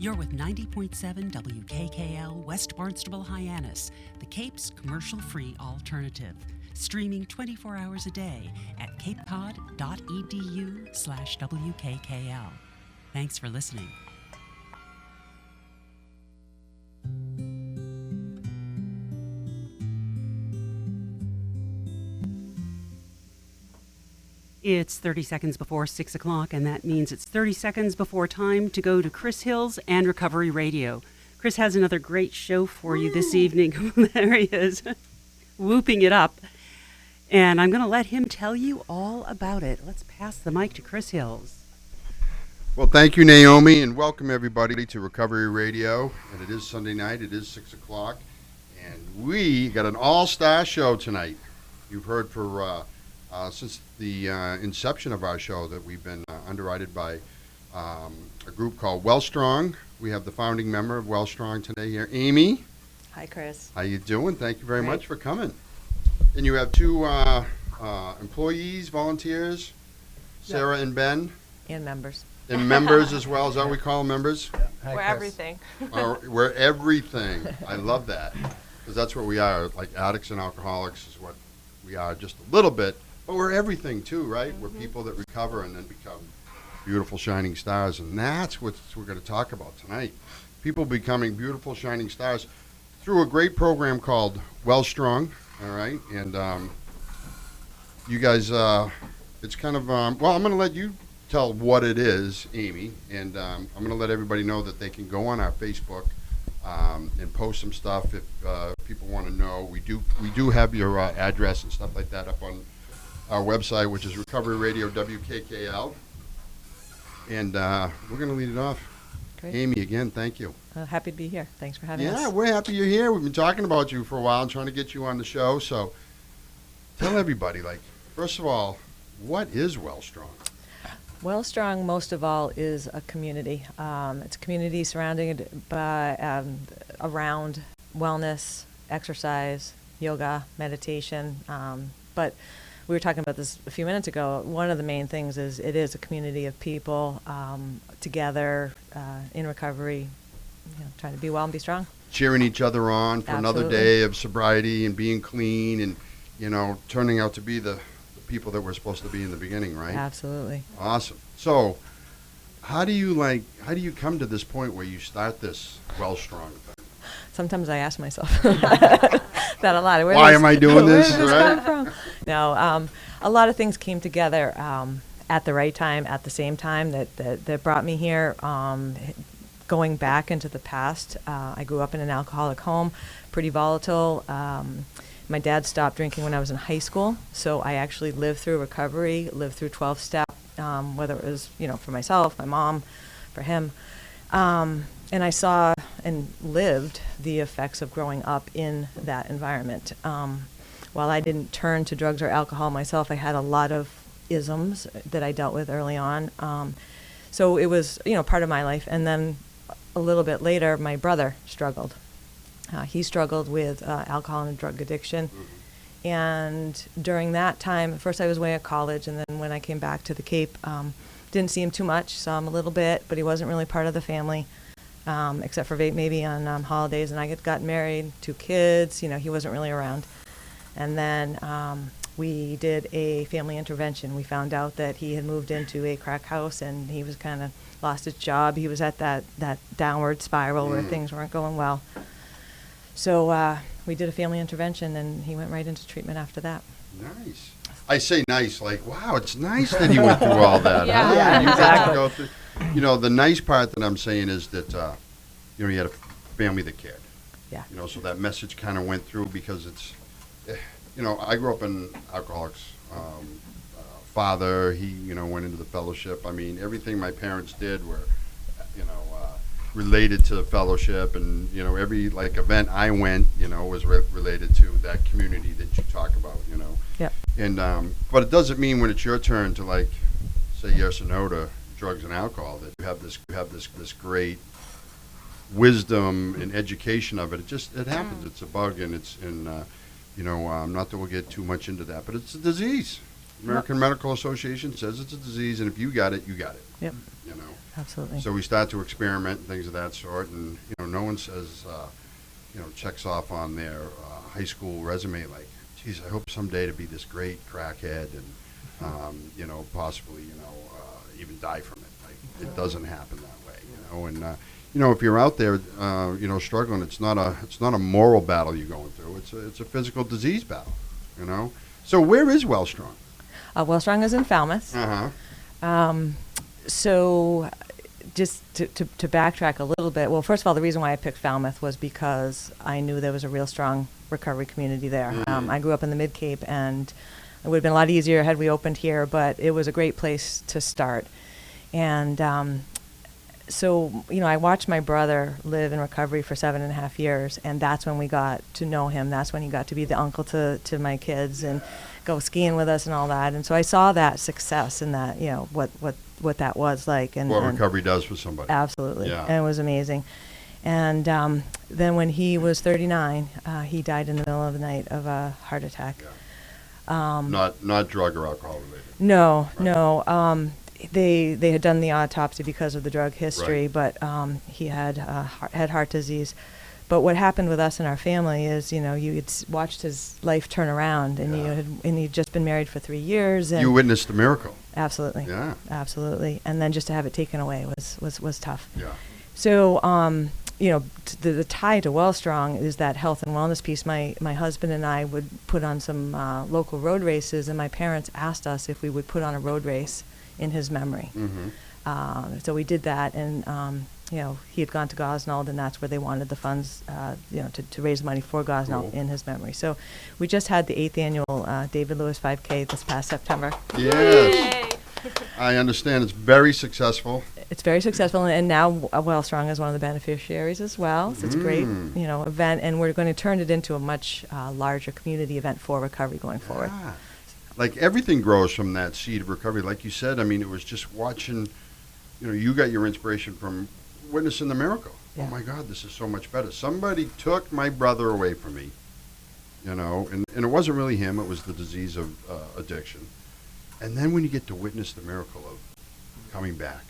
You're with 90.7 WKKL West Barnstable, Hyannis, the Cape's commercial-free alternative. Streaming 24 hours a day at capecod.edu/WKKL. Thanks for listening. It's 30 seconds before 6 o'clock, and that means it's 30 seconds before time to go to Chris Hills and Recovery Radio. Chris has another great show for you this evening. There he is, whooping it up. And I'm going to let him tell you all about it. Let's pass the mic to Chris Hills. Well, thank you, Naomi, and welcome everybody to Recovery Radio. And it is Sunday night. It is 6 o'clock. And we got an all-star show tonight. You've heard since the inception of our show that we've been underwritten by a group called Wellstrong. We have the founding member of Wellstrong today here, Amy. Hi, Chris. How you doing? Thank you very much for coming. And you have two employees, volunteers, Sarah and Ben. And members. And members as well. Is that what we call them, members? Yeah. Hi, We're Chris. everything. We're everything. I love that. Because that's what we are. Like addicts and alcoholics is what we are just a little bit. But we're everything too, right? Mm-hmm. We're people that recover and then become beautiful shining stars. And that's what we're going to talk about tonight. People becoming beautiful shining stars through a great program called Wellstrong. All right. And you guys, it's kind of, well, I'm going to let you tell what it is, Amy. And I'm going to let everybody know that they can go on our Facebook and post some stuff if people want to know. We do have your address and stuff like that up on our website, which is Recovery Radio WKKL. And we're going to lead it off. Great. Amy, again, thank you. Happy to be here. Thanks for having us. Yeah, we're happy you're here. We've been talking about you for a while and trying to get you on the show. So tell everybody, first of all, what is Wellstrong? Wellstrong, most of all, is a community. It's a community surrounded by around wellness, exercise, yoga, meditation. But we were talking about this a few minutes ago. One of the main things is it is a community of people together in recovery, trying to be well and be strong. Cheering each other on for another day of sobriety and being clean and, turning out to be the people that we're supposed to be in the beginning, right? Absolutely. Awesome. So how do you come to this point where you start this Wellstrong thing? Sometimes I ask myself that a lot. Why am I doing this? Where did this come from? No, a lot of things came together at the right time, at the same time that brought me here. Going back into the past, I grew up in an alcoholic home, pretty volatile. My dad stopped drinking when I was in high school, so I actually lived through recovery, lived through 12-step, whether it was, for myself, my mom, for him. And I saw and lived the effects of growing up in that environment. While I didn't turn to drugs or alcohol myself, I had a lot of isms that I dealt with early on. So it was, part of my life. And then a little bit later, my brother struggled. He struggled with alcohol and drug addiction. Mm-hmm. And during that time, at first I was away at college, and then when I came back to the Cape, didn't see him too much, saw him a little bit, but he wasn't really part of the family, except for maybe on holidays. And I got married, 2 kids, he wasn't really around. And then we did a family intervention. We found out that he had moved into a crack house, and he was kind of lost his job. He was at that downward spiral where things weren't going well. So we did a family intervention, and he went right into treatment after that. Nice. I say nice, wow, it's nice that he went through all that. Yeah, huh? yeah, You got to exactly. go through, the nice part that I'm saying is that, you had a family that cared. Yeah. So that message kind of went through because it's, I grew up in alcoholics. Father, he, went into the fellowship. I mean, everything my parents did were, related to the fellowship, and every event I went, was related to that community that you talk about, Yep. And but it doesn't mean when it's your turn to say yes or no to drugs and alcohol that you have this great wisdom and education of it. It happens. It's a bug, and not that we'll get too much into that, but it's a disease. American Medical Association says it's a disease, and if you got it, you got it. Yep. You know. Absolutely. So we start to experiment and things of that sort, and no one says, checks off on their high school resume like, geez, I hope someday to be this great crackhead and, possibly, even die from it. Like, it doesn't happen that way, and if you're out there, struggling, it's not a moral battle you're going through. It's a physical disease battle, So where is Wellstrong? Wellstrong is in Falmouth. So just to backtrack a little bit, well, first of all, the reason why I picked Falmouth was because I knew there was a real strong recovery community there. I grew up in the Mid-Cape, and it would have been a lot easier had we opened here, but it was a great place to start. And so, I watched my brother live in recovery for 7.5 years, and that's when we got to know him. That's when he got to be the uncle to my kids and go skiing with us and all that. And so I saw that success and that, what that was like. And what recovery does for somebody. Absolutely. Yeah. And it was amazing. And then when he was 39, he died in the middle of the night of a heart attack. Yeah. Not drug or alcohol related. No, Right. no. They had done the autopsy because of the drug history, Right. but he had heart disease. But what happened with us and our family is, you had watched his life turn around, and he'd just been married for 3 years. And you witnessed a miracle. Absolutely. Yeah. Absolutely. And then just to have it taken away was tough. Yeah. So, the tie to Wellstrong is that health and wellness piece. My husband and I would put on some local road races, and my parents asked us if we would put on a road race in his memory. Mm-hmm. So we did that, and he had gone to Gosnold, and that's where they wanted the funds, to raise money for Gosnold Cool. in his memory. So we just had the 8th annual David Lewis 5K this past September. Yes. I understand it's very successful. It's very successful, and now Wellstrong is one of the beneficiaries as well. So it's a great, event, and we're going to turn it into a much larger community event for recovery going forward. Yeah. Like everything grows from that seed of recovery. Like you said, I mean, it was just watching, you got your inspiration from witnessing the miracle. Yeah. Oh my God, this is so much better. Somebody took my brother away from me, and it wasn't really him, it was the disease of addiction. And then when you get to witness the miracle of coming back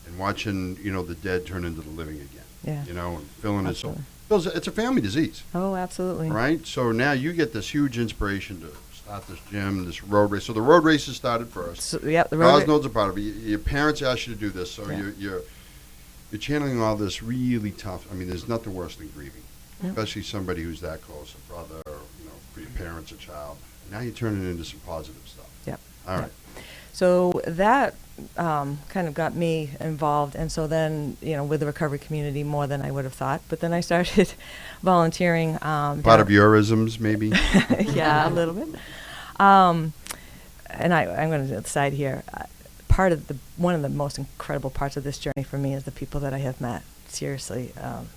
and watching, the dead turn into the living again, Yeah. and filling his soul. Absolutely. It's a family disease. Oh, absolutely. Right? So now you get this huge inspiration to start this gym, this road race. So the road races started first. So, yep, the road Gosnold's a part of it. Your parents asked you to do this, so Yeah. you're channeling all this really tough. I mean, there's nothing worse than grieving, Yep. especially somebody who's that close, a brother, or, for your parents, a child. Now you're turning it into some positive stuff. Yep. All Yep. right. So that kind of got me involved, and so then, with the recovery community more than I would have thought. But then I started volunteering. Part of your isms, maybe? Yeah, a little bit. And I'm going to decide here. One of the most incredible parts of this journey for me is the people that I have met. Seriously,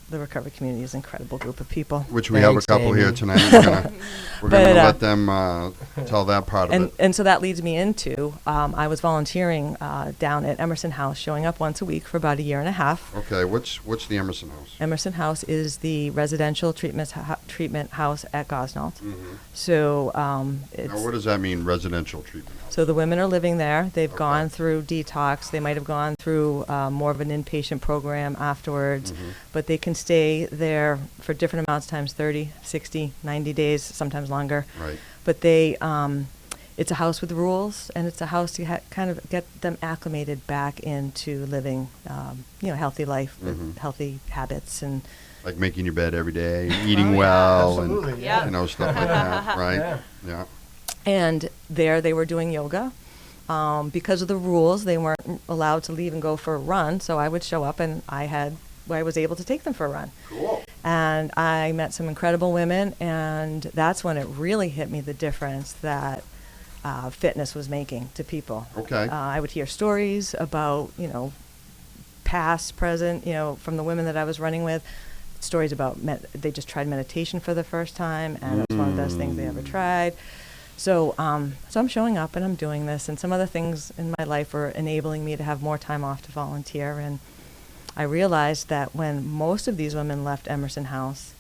the recovery community is an incredible group of people. Which we have a Thanks, couple Amy. here tonight. We're But, gonna let them tell that part of And it. and so that leads me into I was volunteering down at Emerson House, showing up once a week for about a year and a half. Okay, what's the Emerson House? Emerson House is the residential treatment house at Gosnold. Mm-hmm. So Now, what does that mean, residential treatment house? so the women are living there. They've Okay. gone through detox. They might have gone through more of an inpatient program afterwards, Mhm. but they can stay there for different amounts of times, 30, 60, 90 days, sometimes longer. Right. But they, it's a house with rules, and it's a house to kind of get them acclimated back into living, healthy life with Mhm. healthy habits and. Like making your bed every day, eating Oh, yeah, well, absolutely, and yeah. stuff like that, right? Yeah. Yeah. And there they were doing yoga. Because of the rules, they weren't allowed to leave and go for a run. So I would show up, and I was able to take them for a run. Cool. And I met some incredible women, and that's when it really hit me the difference that fitness was making to people. Okay. I would hear stories about, past, present, from the women that I was running with. Stories about they just tried meditation for the first time, and it was one of the best things they ever tried. So I'm showing up and I'm doing this, and some other things in my life were enabling me to have more time off to volunteer. And I realized that when most of these women left Emerson House,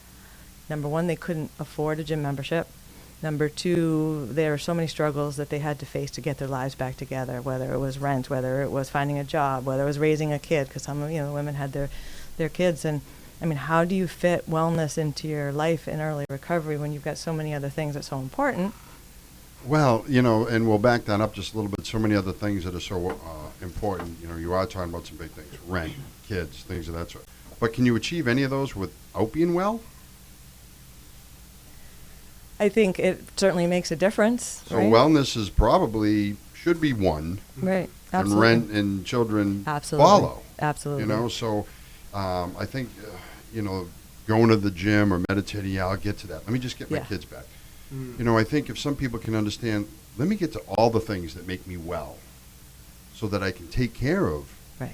number one, they couldn't afford a gym membership. Number two, there are so many struggles that they had to face to get their lives back together, whether it was rent, whether it was finding a job, whether it was raising a kid, because some of the women had their kids. And I mean, how do you fit wellness into your life in early recovery when you've got so many other things that's so important? Well, and we'll back that up just a little bit. So many other things that are so important. You are talking about some big things: rent, kids, things of that sort. But can you achieve any of those without being well? I think it certainly makes a difference. So right? wellness is probably should be one, Right. and Absolutely. rent and children Absolutely. follow. Absolutely. So I think going to the gym or meditating. Yeah, I'll get to that. Let me just get my Yeah. kids back. I think if some people can understand, let me get to all the things that make me well, so that I can take care of Right.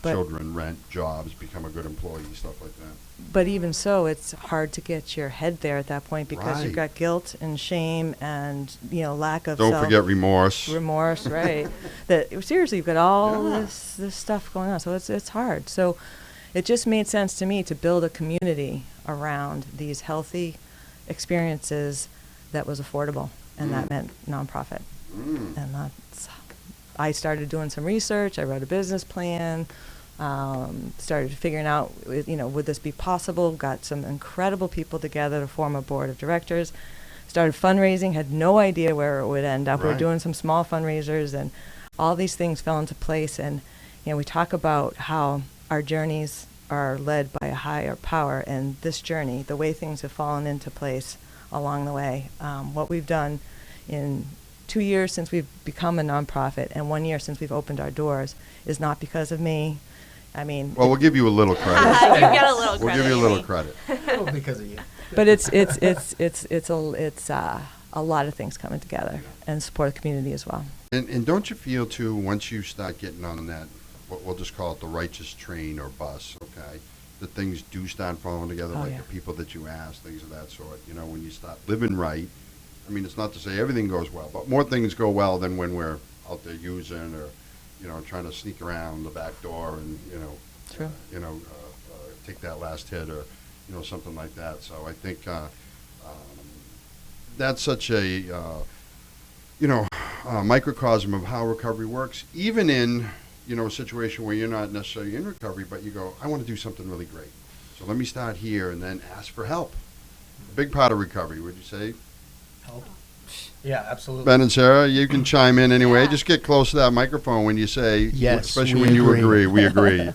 But children, rent, jobs, become a good employee, stuff like that. But even so, it's hard to get your head there at that point because you've Right. got guilt and shame and lack of Don't forget remorse. remorse, right? That seriously, you've got all Yeah. this stuff going on, so it's hard. So it just made sense to me to build a community around these healthy experiences that was affordable, and that meant nonprofit. Mm. And I started doing some research. I wrote a business plan. Started figuring out, would this be possible? Got some incredible people together to form a board of directors. Started fundraising. Had no idea where it would end up. We're Right. doing some small fundraisers, and all these things fell into place. And we talk about how our journeys are led by a higher power, and this journey, the way things have fallen into place along the way, what we've done in 2 years since we've become a nonprofit and 1 year since we've opened our doors is not because of me. I mean, Well, we'll give you a little credit. You get a little We'll credit. give you a little Amy. credit. Oh, because of you. but it's a lot of things coming together and support the community as well. And don't you feel, too, once you start getting on that, what we'll just call it the righteous train or bus, okay, that things do start falling together, Oh, like yeah. the people that you ask, things of that sort. When you start living right, I mean, it's not to say everything goes well, but more things go well than when we're out there using or, trying to sneak around the back door and, True. take that last hit or, something like that. So I think that's such a, microcosm of how recovery works, even in, a situation where you're not necessarily in recovery, but you go, I want to do something really great. So let me start here and then ask for help. A big part of recovery, would you say? Help. Yeah, absolutely. Ben and Sarah, you can chime in anyway. Yeah. Just get close to that microphone when you say, Yes, especially we when you agree. agree. We agree. Yeah,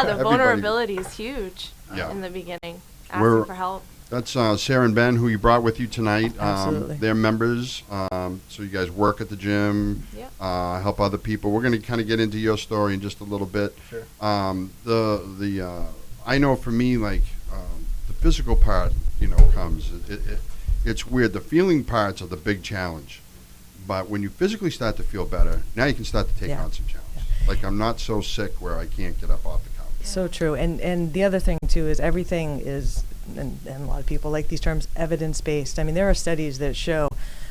the Everybody- vulnerability is huge Yeah. in the beginning. We're- Asking for help. That's Sarah and Ben, who you brought with you tonight. Absolutely. They're members, so you guys work at the gym, Yep. help other people. We're going to kind of get into your story in just a little bit. Sure. I know for me, like the physical part, comes. It's weird. The feeling parts are the big challenge, but when you physically start to feel better, now you can start to take Yeah. on some challenge. Like I'm not so sick where I can't get up off the couch. So true. And the other thing, too, is everything is, and a lot of people like these terms, evidence-based. I mean, there are studies that show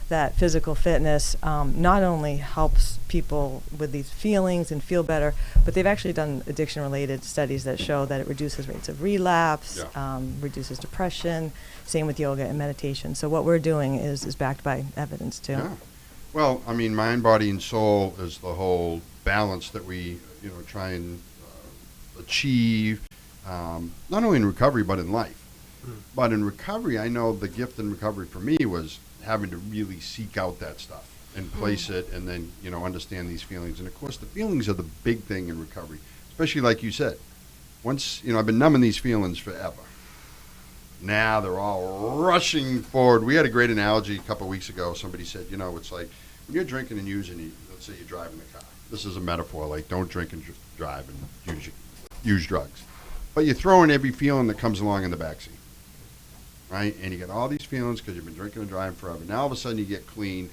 that physical fitness not only helps people with these feelings and feel better, but they've actually done addiction-related studies that show that it reduces rates of relapse, Yeah. reduces depression, same with yoga and meditation. So what we're doing is backed by evidence, too. Yeah. Well, I mean, mind, body, and soul is the whole balance that we, try and achieve, not only in recovery but in life. But in recovery, I know the gift in recovery for me was having to really seek out that stuff and place it and then, understand these feelings. And, of course, the feelings are the big thing in recovery, especially like you said. Once, I've been numbing these feelings forever. Now they're all rushing forward. We had a great analogy a couple of weeks ago. Somebody said, it's like when you're drinking and using, let's say you're driving the car. This is a metaphor, like don't drink and drive and use drugs. But you're throwing every feeling that comes along in the backseat. Right? And you get all these feelings because you've been drinking and driving forever. Now all of a sudden you get clean.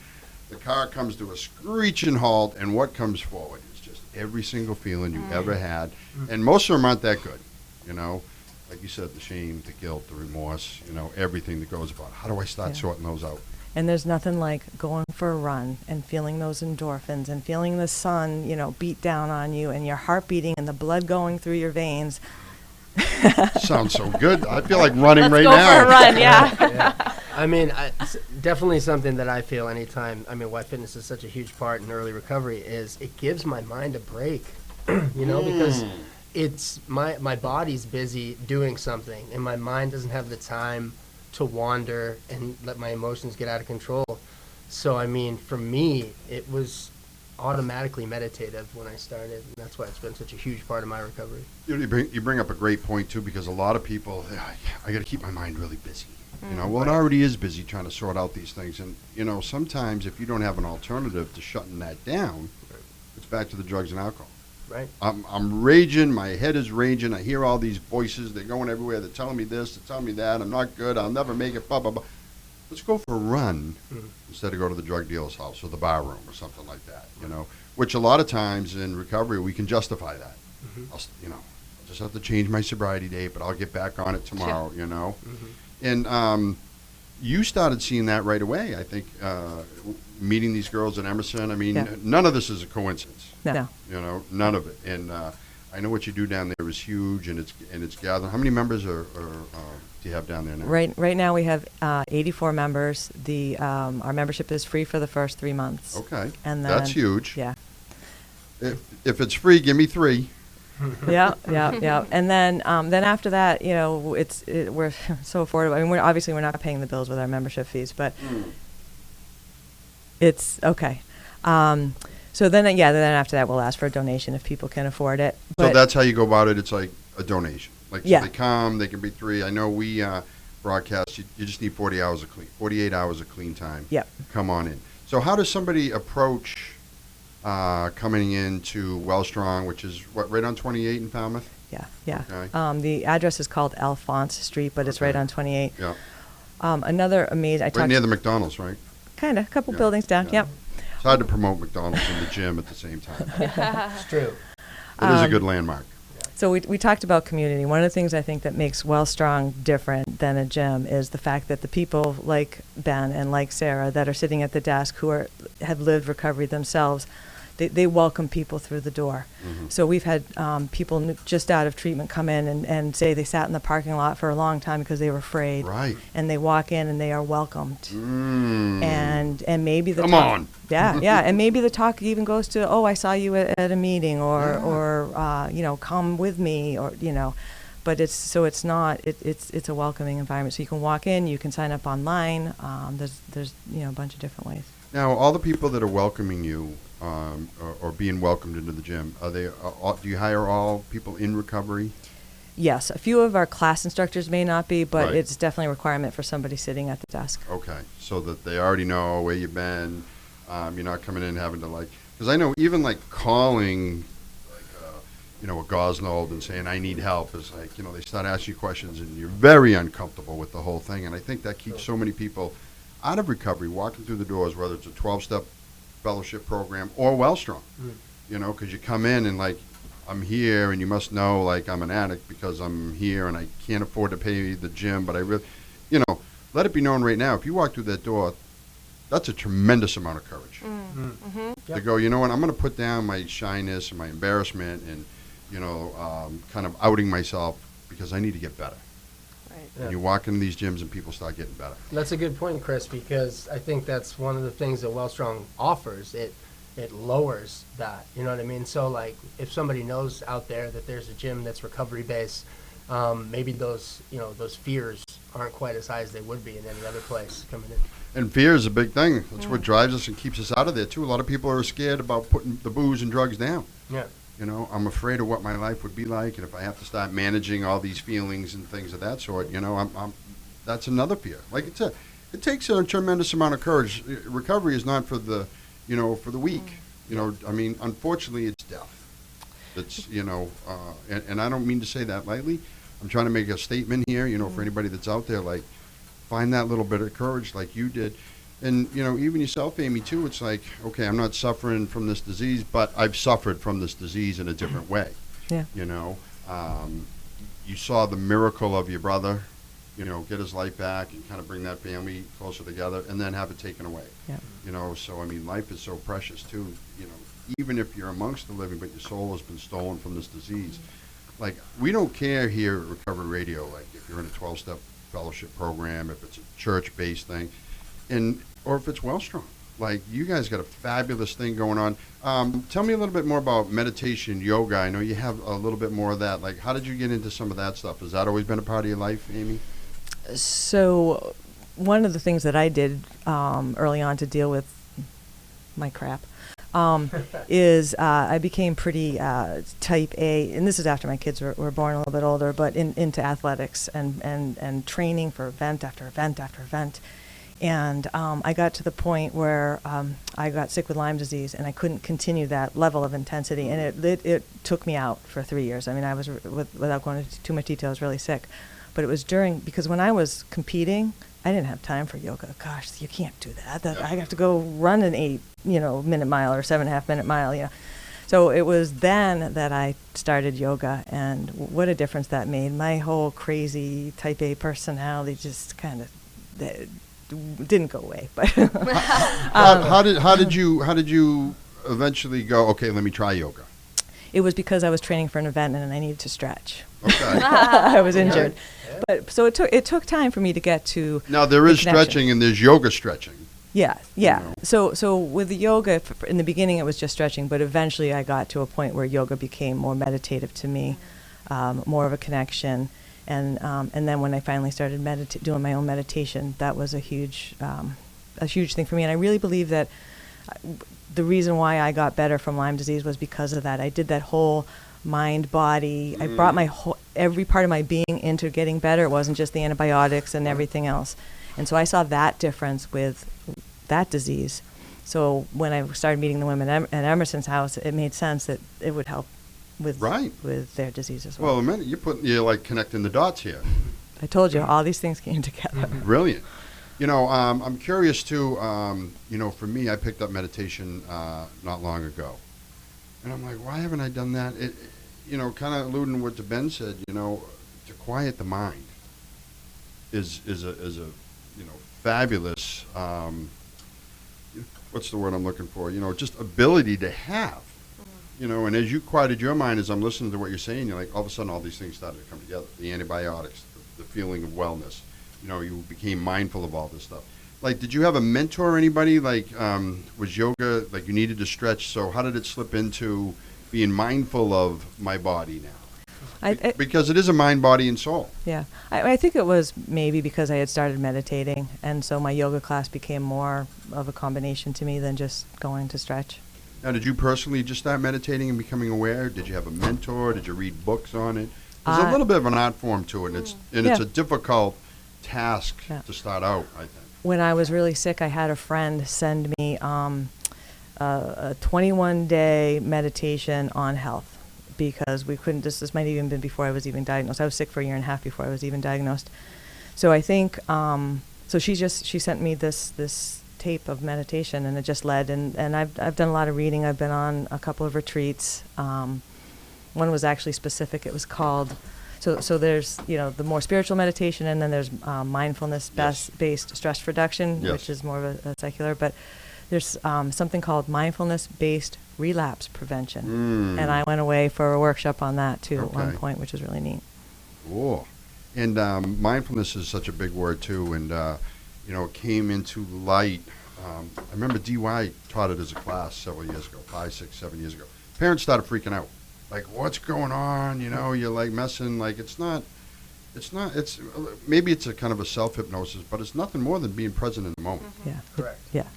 The car comes to a screeching halt, and what comes forward is just every single feeling you ever had. And most of them aren't that good, Like you said, the shame, the guilt, the remorse, everything that goes about. How do I start Yeah. sorting those out? And there's nothing like going for a run and feeling those endorphins and feeling the sun, beat down on you and your heart beating and the blood going through your veins. Sounds so good. I feel like running Let's right go now. for a run, yeah. I mean, it's definitely something that I feel anytime. I mean, why fitness is such a huge part in early recovery is it gives my mind a break, because it's my body's busy doing something and my mind doesn't have the time to wander and let my emotions get out of control. So, I mean, for me, it was automatically meditative when I started, and that's why it's been such a huge part of my recovery. You bring up a great point too, because a lot of people, I got to keep my mind really busy. Well, it already is busy trying to sort out these things, and sometimes if you don't have an alternative to shutting that down, it's back to the drugs and alcohol. Right. I'm raging. My head is raging. I hear all these voices. They're going everywhere. They're telling me this. They're telling me that. I'm not good. I'll never make it. Blah blah blah. Let's go for a run instead of go to the drug dealer's house or the bar room or something like that. Which a lot of times in recovery we can justify that. I'll just have to change my sobriety date, but I'll get back on it tomorrow. And you started seeing that right away. I think meeting these girls at Emerson. I mean, none of this is a coincidence. No. None of it. And I know what you do down there is huge, and it's gathering. How many members do you have down there now? Right now we have 84 members. Our membership is free for the first 3 months. Okay, and that's huge. Yeah. If it's free, give me 3. Yeah. And then after that, we're so affordable. I mean, we're not paying the bills with our membership fees, but it's okay. So then after that, we'll ask for a donation if people can afford it. So that's how you go about it. It's like a donation. Like so Yeah. they come, they can be 3. I know we broadcast. You just need 48 hours of clean time. Yep. Come on in. So how does somebody approach coming into Wellstrong, which is right on 28 in Falmouth? Yeah. Okay. The address is called Alphonse Street, but it's right on 28. Yeah. Another amazing. Right near the McDonald's, right? Kind of, a couple Yeah, buildings down. yeah. Yep. It's hard to promote McDonald's in the gym at the same time. It's true. It is a good landmark. So we talked about community. One of the things I think that makes Wellstrong different than a gym is the fact that the people like Ben and like Sarah that are sitting at the desk who have lived recovery themselves, they welcome people through the door. Mm-hmm. So we've had people just out of treatment come in and say they sat in the parking lot for a long time because they were afraid. Right. And they walk in and they are welcomed. Mm. And maybe the Come talk, on. yeah, and maybe the talk even goes to, I saw you at a meeting, or come with me, or but it's a welcoming environment. So you can walk in, you can sign up online. There's a bunch of different ways. Now, all the people that are welcoming you or being welcomed into the gym, are they? Do you hire all people in recovery? Yes, a few of our class instructors may not be, but Right. it's definitely a requirement for somebody sitting at the desk. Okay, so that they already know where you've been. You're not coming in having to because I know even calling, a Gosnold and saying I need help is they start asking you questions and you're very uncomfortable with the whole thing. And I think that keeps so many people out of recovery, walking through the doors, whether it's a 12-step fellowship program or Wellstrong. Because you come in and I'm here and you must know I'm an addict because I'm here and I can't afford to pay the gym, but I really, let it be known right now, if you walk through that door, that's a tremendous amount of courage. To go, you know what, I'm going to put down my shyness and my embarrassment and, kind of outing myself because I need to get better. Right. And you walk into these gyms and people start getting better. That's a good point, Chris, because I think that's one of the things that Wellstrong offers. It lowers that, you know what I mean? So, if somebody knows out there that there's a gym that's recovery-based, maybe those fears aren't quite as high as they would be in any other place coming in. And fear is a big thing. That's what drives us and keeps us out of there, too. A lot of people are scared about putting the booze and drugs down. Yeah. I'm afraid of what my life would be like, and if I have to start managing all these feelings and things of that sort, that's another fear. It takes a tremendous amount of courage. Recovery is not for the, for the weak. Unfortunately, it's death. That's, and I don't mean to say that lightly. I'm trying to make a statement here, for anybody that's out there, find that little bit of courage like you did. And, even yourself, Amy, too, it's okay, I'm not suffering from this disease, but I've suffered from this disease in a different way. Yeah. You saw the miracle of your brother, get his life back and kind of bring that family closer together and then have it taken away. Yeah. So, life is so precious, too. Even if you're amongst the living, but your soul has been stolen from this disease. We don't care here at Recovery Radio, if you're in a 12-step fellowship program, if it's a church-based thing, or if it's Wellstrong. Like, you guys got a fabulous thing going on. Tell me a little bit more about meditation, yoga. I know you have a little bit more of that. Like, how did you get into some of that stuff? Has that always been a part of your life, Amy? So one of the things that I did early on to deal with my crap is I became pretty type A, and this is after my kids were born a little bit older, but into athletics and training for event after event after event. And I got to the point where I got sick with Lyme disease, and I couldn't continue that level of intensity, and it took me out for 3 years. I mean, I was, without going into too much detail, I was really sick. But it was because when I was competing, I didn't have time for yoga. Gosh, you can't do that. I have to go run an 8-minute mile or 7.5-minute mile. So it was then that I started yoga, and what a difference that made. My whole crazy type A personality just kind of didn't go away. But how did you eventually go, okay, let me try yoga? It was because I was training for an event and I needed to stretch. Okay. I was injured. But so it took time for me to get to. Now there is stretching and there's yoga stretching. Yeah. So with the yoga, in the beginning it was just stretching, but eventually I got to a point where yoga became more meditative to me, more of a connection, and then when I finally started doing my own meditation, that was a huge thing for me, and I really believe that the reason why I got better from Lyme disease was because of that. I did that whole mind, body. I brought every part of my being into getting better. It wasn't just the antibiotics and everything else. And so I saw that difference with that disease. So when I started meeting the women at Emerson's house, it made sense that it would help with their disease as well. Well, a minute, you're like connecting the dots here. I told you, all these things came together. Brilliant. I'm curious too. For me, I picked up meditation not long ago, and I'm like, why haven't I done that? Kind of alluding to what Ben said. To quiet the mind is a fabulous. What's the word I'm looking for? Just ability to have. And as you quieted your mind, as I'm listening to what you're saying, you're like, all of a sudden, all these things started to come together. The antibiotics, the feeling of wellness. You became mindful of all this stuff. Like, did you have a mentor or anybody? Like, was yoga, like you needed to stretch, so how did it slip into being mindful of my body now? Because it is a mind, body, and soul. Yeah. I think it was maybe because I had started meditating, and so my yoga class became more of a combination to me than just going to stretch. Now, did you personally just start meditating and becoming aware? Did you have a mentor? Did you read books on it? There's a little bit of an art form to it, and it's a difficult task to start out, I think. When I was really sick, I had a friend send me a 21-day meditation on health, because we couldn't, this might have even been before I was even diagnosed. I was sick for 1.5 years before I was even diagnosed. So I think, so she sent me this tape of meditation, and it just led, and I've done a lot of reading. I've been on a couple of retreats. One was actually specific. It was called, so there's, the more spiritual meditation, and then there's mindfulness-based stress reduction, which is more of a secular, but there's something called mindfulness-based relapse prevention. And I went away for a workshop on that, too, at one point, which was really neat. Cool. And mindfulness is such a big word, too, and, it came into light. I remember DY taught it as a class several years ago, 5, 6, 7 years ago. Parents started freaking out. Like, what's going on? You're like messing, like it's maybe it's a kind of a self-hypnosis, but it's nothing more than being present in the moment. Yeah. Correct. Yeah.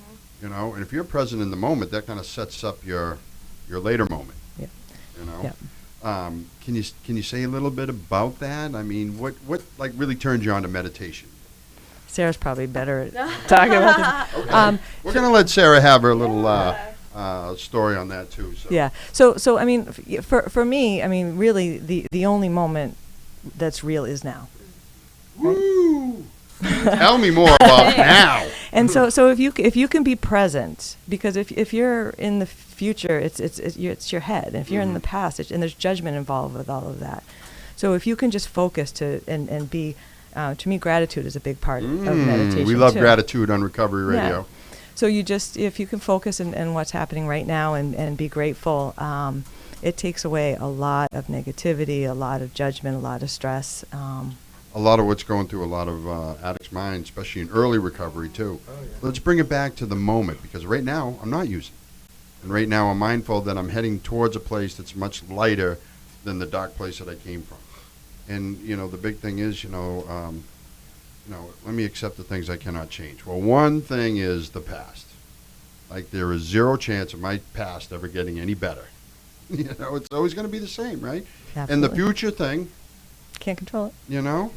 And if you're present in the moment, that kind of sets up your later moment. Yeah. Yeah. Can you say a little bit about that? I mean, what like really turned you on to meditation? Sarah's probably better at talking about that. Okay. We're going to let Sarah have her little story on that too. So. Yeah. So I mean, for me, I mean, really, the only moment that's real is now. Woo! Tell me more about now. And so if you can be present, because if you're in the future, it's your head. And if you're in the past, and there's judgment involved with all of that. So if you can just focus and be, to me, gratitude is a big part of meditation. We love too. Gratitude on Recovery Radio. Yeah. So if you can focus on what's happening right now and be grateful, it takes away a lot of negativity, a lot of judgment, a lot of stress. a lot of what's going through a lot of addicts' minds, especially in early recovery too. Oh, yeah. Let's bring it back to the moment, because right now I'm not using it. And right now I'm mindful that I'm heading towards a place that's much lighter than the dark place that I came from. And, the big thing is, let me accept the things I cannot change. Well, one thing is the past. Like, there is zero chance of my past ever getting any better. It's always going to be the same, right? Absolutely. And the future thing, Can't control it. Right.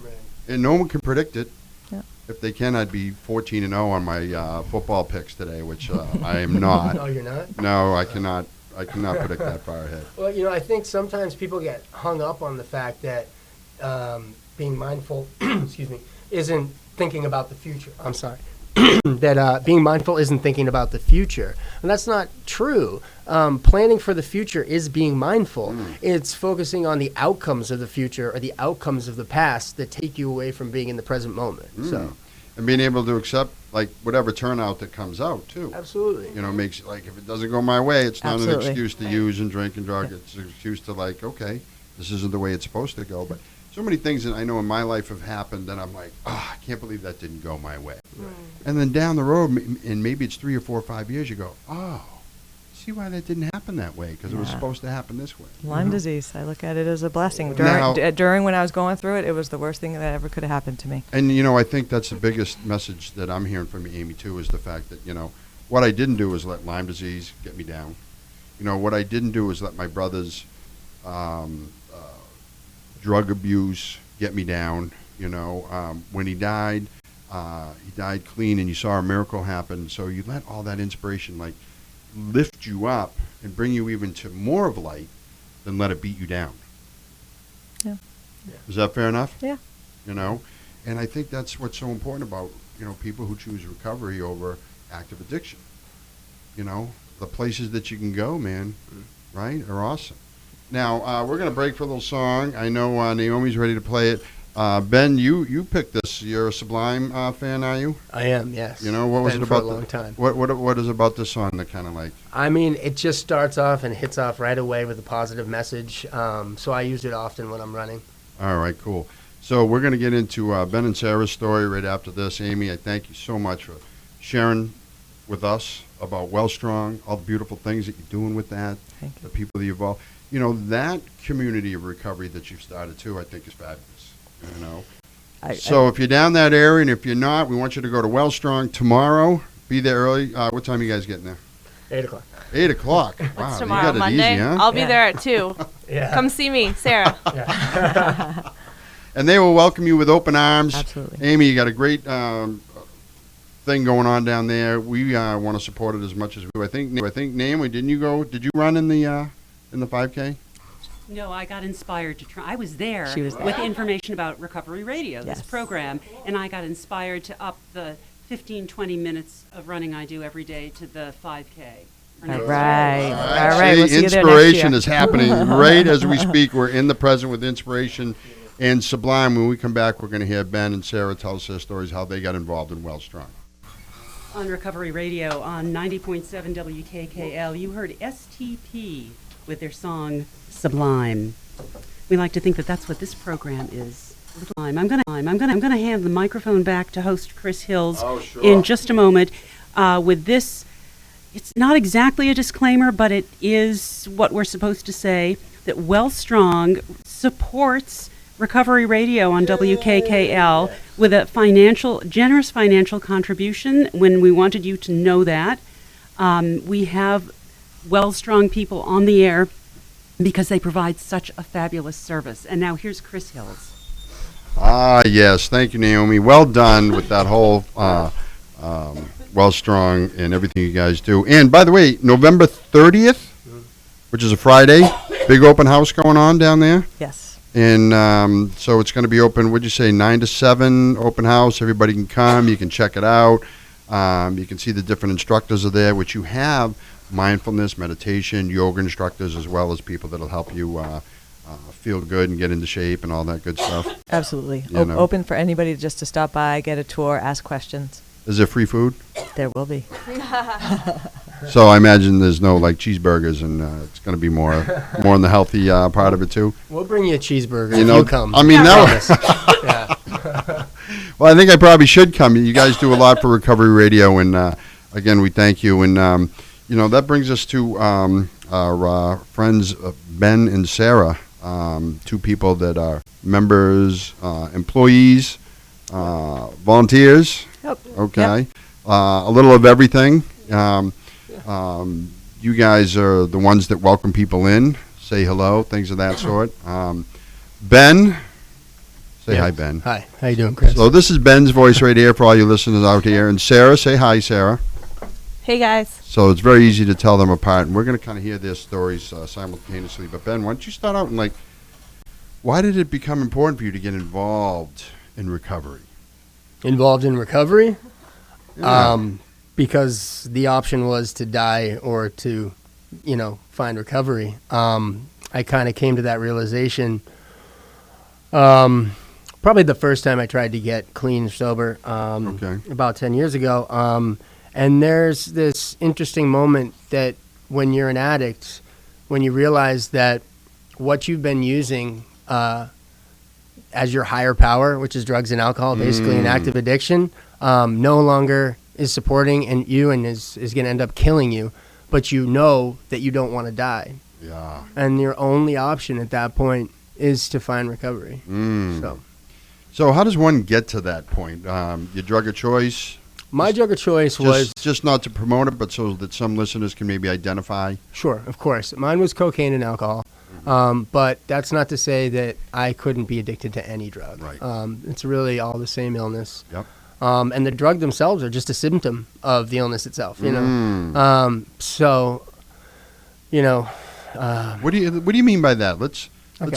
and no one can predict it. Yeah. If they can, I'd be 14-0 on my football picks today, which I am not. Oh, you're not? No, I cannot predict that far ahead. Well, I think sometimes people get hung up on the fact that being mindful, excuse me, isn't thinking about the future. I'm sorry. That being mindful isn't thinking about the future. And that's not true. Planning for the future is being mindful. It's focusing on the outcomes of the future or the outcomes of the past that take you away from being in the present moment. So, And being able to accept, like, whatever turnout that comes out, too. absolutely. Makes, like, if it doesn't go my way, it's not Absolutely. an excuse to use and drink and drug. It's an excuse to, like, okay, this isn't the way it's supposed to go. But so many things that I know in my life have happened that I'm like, I can't believe that didn't go my way. And then down the road, and maybe it's 3 or 4 or 5 years, you go, see why that didn't happen that way, because it was Yeah. supposed to happen this way. Lyme disease, I look at it as a blessing. Now- During when I was going through it, it was the worst thing that ever could have happened to me. And, I think that's the biggest message that I'm hearing from you, Amy, too, is the fact that, what I didn't do was let Lyme disease get me down. What I didn't do is let my brother's drug abuse get me down. When he died clean, and you saw a miracle happen. So you let all that inspiration, like, lift you up and bring you even to more of light than let it beat you down. Yeah. Is that fair enough? Yeah. And I think that's what's so important about, people who choose recovery over active addiction. The places that you can go, man, right, are awesome. Now, we're going to break for a little song. I know Naomi's ready to play it. Ben, you picked this. You're a Sublime fan, are you? I am, yes. What was Been it for about? a long time. What is about this song that kind of like? I mean, it just starts off and hits off right away with a positive message. So I use it often when I'm running. All right, cool. So we're going to get into Ben and Sarah's story right after this. Amy, I thank you so much for sharing with us about Wellstrong, all the beautiful things that you're doing with that, Thank you. the people that you've involved. That community of recovery that you've started too, I think is fabulous. So if you're down that area, and if you're not, we want you to go to Wellstrong tomorrow. Be there early. What time are you guys getting there? 8 o'clock. 8 o'clock. Wow, That's you tomorrow, got it Monday. easy, huh? I'll be Yeah. there at 2. Yeah. Come see me, Sarah. And they will welcome you with open arms. Absolutely. Amy, you got a great thing going on down there. We want to support it as much as we do. I think Naomi, did you run in the 5K? No, I got inspired to try. I was there She was there. with information about Recovery Radio, this Yes. program, and I got inspired to up the 15, 20 minutes of running I do every day to the 5K. All right. All right. See, We'll see you there next inspiration year. is happening right as we speak. We're in the present with inspiration and Sublime. When we come back, we're going to hear Ben and Sarah tell us their stories, how they got involved in Wellstrong. On Recovery Radio on 90.7 WKKL, you heard STP with their song Sublime. We like to think that that's what this program is. I'm going to hand the microphone back to host Chris Hills in just a moment. With this, it's not exactly a disclaimer, but it is what we're supposed to say, that Wellstrong supports Recovery Radio on WKKL with a generous financial contribution when we wanted you to know that. We have Wellstrong people on the air because they provide such a fabulous service. And now here's Chris Hills. Yes. Thank you, Naomi. Well done with that whole Wellstrong and everything you guys do. And by the way, November 30th, which is a Friday, big open house going on down there. Yes. And so it's going to be open, what'd you say, 9 to 7 open house. Everybody can come. You can check it out. You can see the different instructors are there, which you have mindfulness, meditation, yoga instructors, as well as people that'll help you feel good and get into shape and all that good stuff. Absolutely. You know. Open for anybody just to stop by, get a tour, ask questions. Is there free food? There will be. So I imagine there's no like cheeseburgers, and it's going to be more in the healthy part of it too. We'll bring you a cheeseburger You if know, you come. I mean, I that promise. Yeah. Well, I think I probably should come. You guys do a lot for Recovery Radio, and again, we thank you. And that brings us to our friends Ben and Sarah, two people that are members, employees, volunteers. Yep. Okay, Yep. A little of everything. You guys are the ones that welcome people in, say hello, things of that sort. Ben, say hi, Ben. Hi. How you doing, Chris? So this is Ben's voice right here for all you listeners out here. And Sarah, say hi, Sarah. Hey guys. So it's very easy to tell them apart, and we're going to kind of hear their stories simultaneously. But Ben, why don't you start out and why did it become important for you to get involved in recovery? Involved in recovery? Yeah. Because the option was to die or to, find recovery. I kind of came to that realization probably the first time I tried to get clean and sober about 10 years ago. And there's this interesting moment that when you're an addict, when you realize that what you've been using as your higher power, which is drugs and alcohol, basically an active addiction, no longer is supporting you and is going to end up killing you, but you know that you don't want to die. Yeah. And your only option at that point is to find recovery. So how does one get to that point? Your drug of choice? My drug of choice was... Just not to promote it, but so that some listeners can maybe identify? Sure, of course. Mine was cocaine and alcohol. But that's not to say that I couldn't be addicted to any drug. Right. It's really all the same illness. Yep. And the drug themselves are just a symptom of the illness itself, What do you mean by that? Let's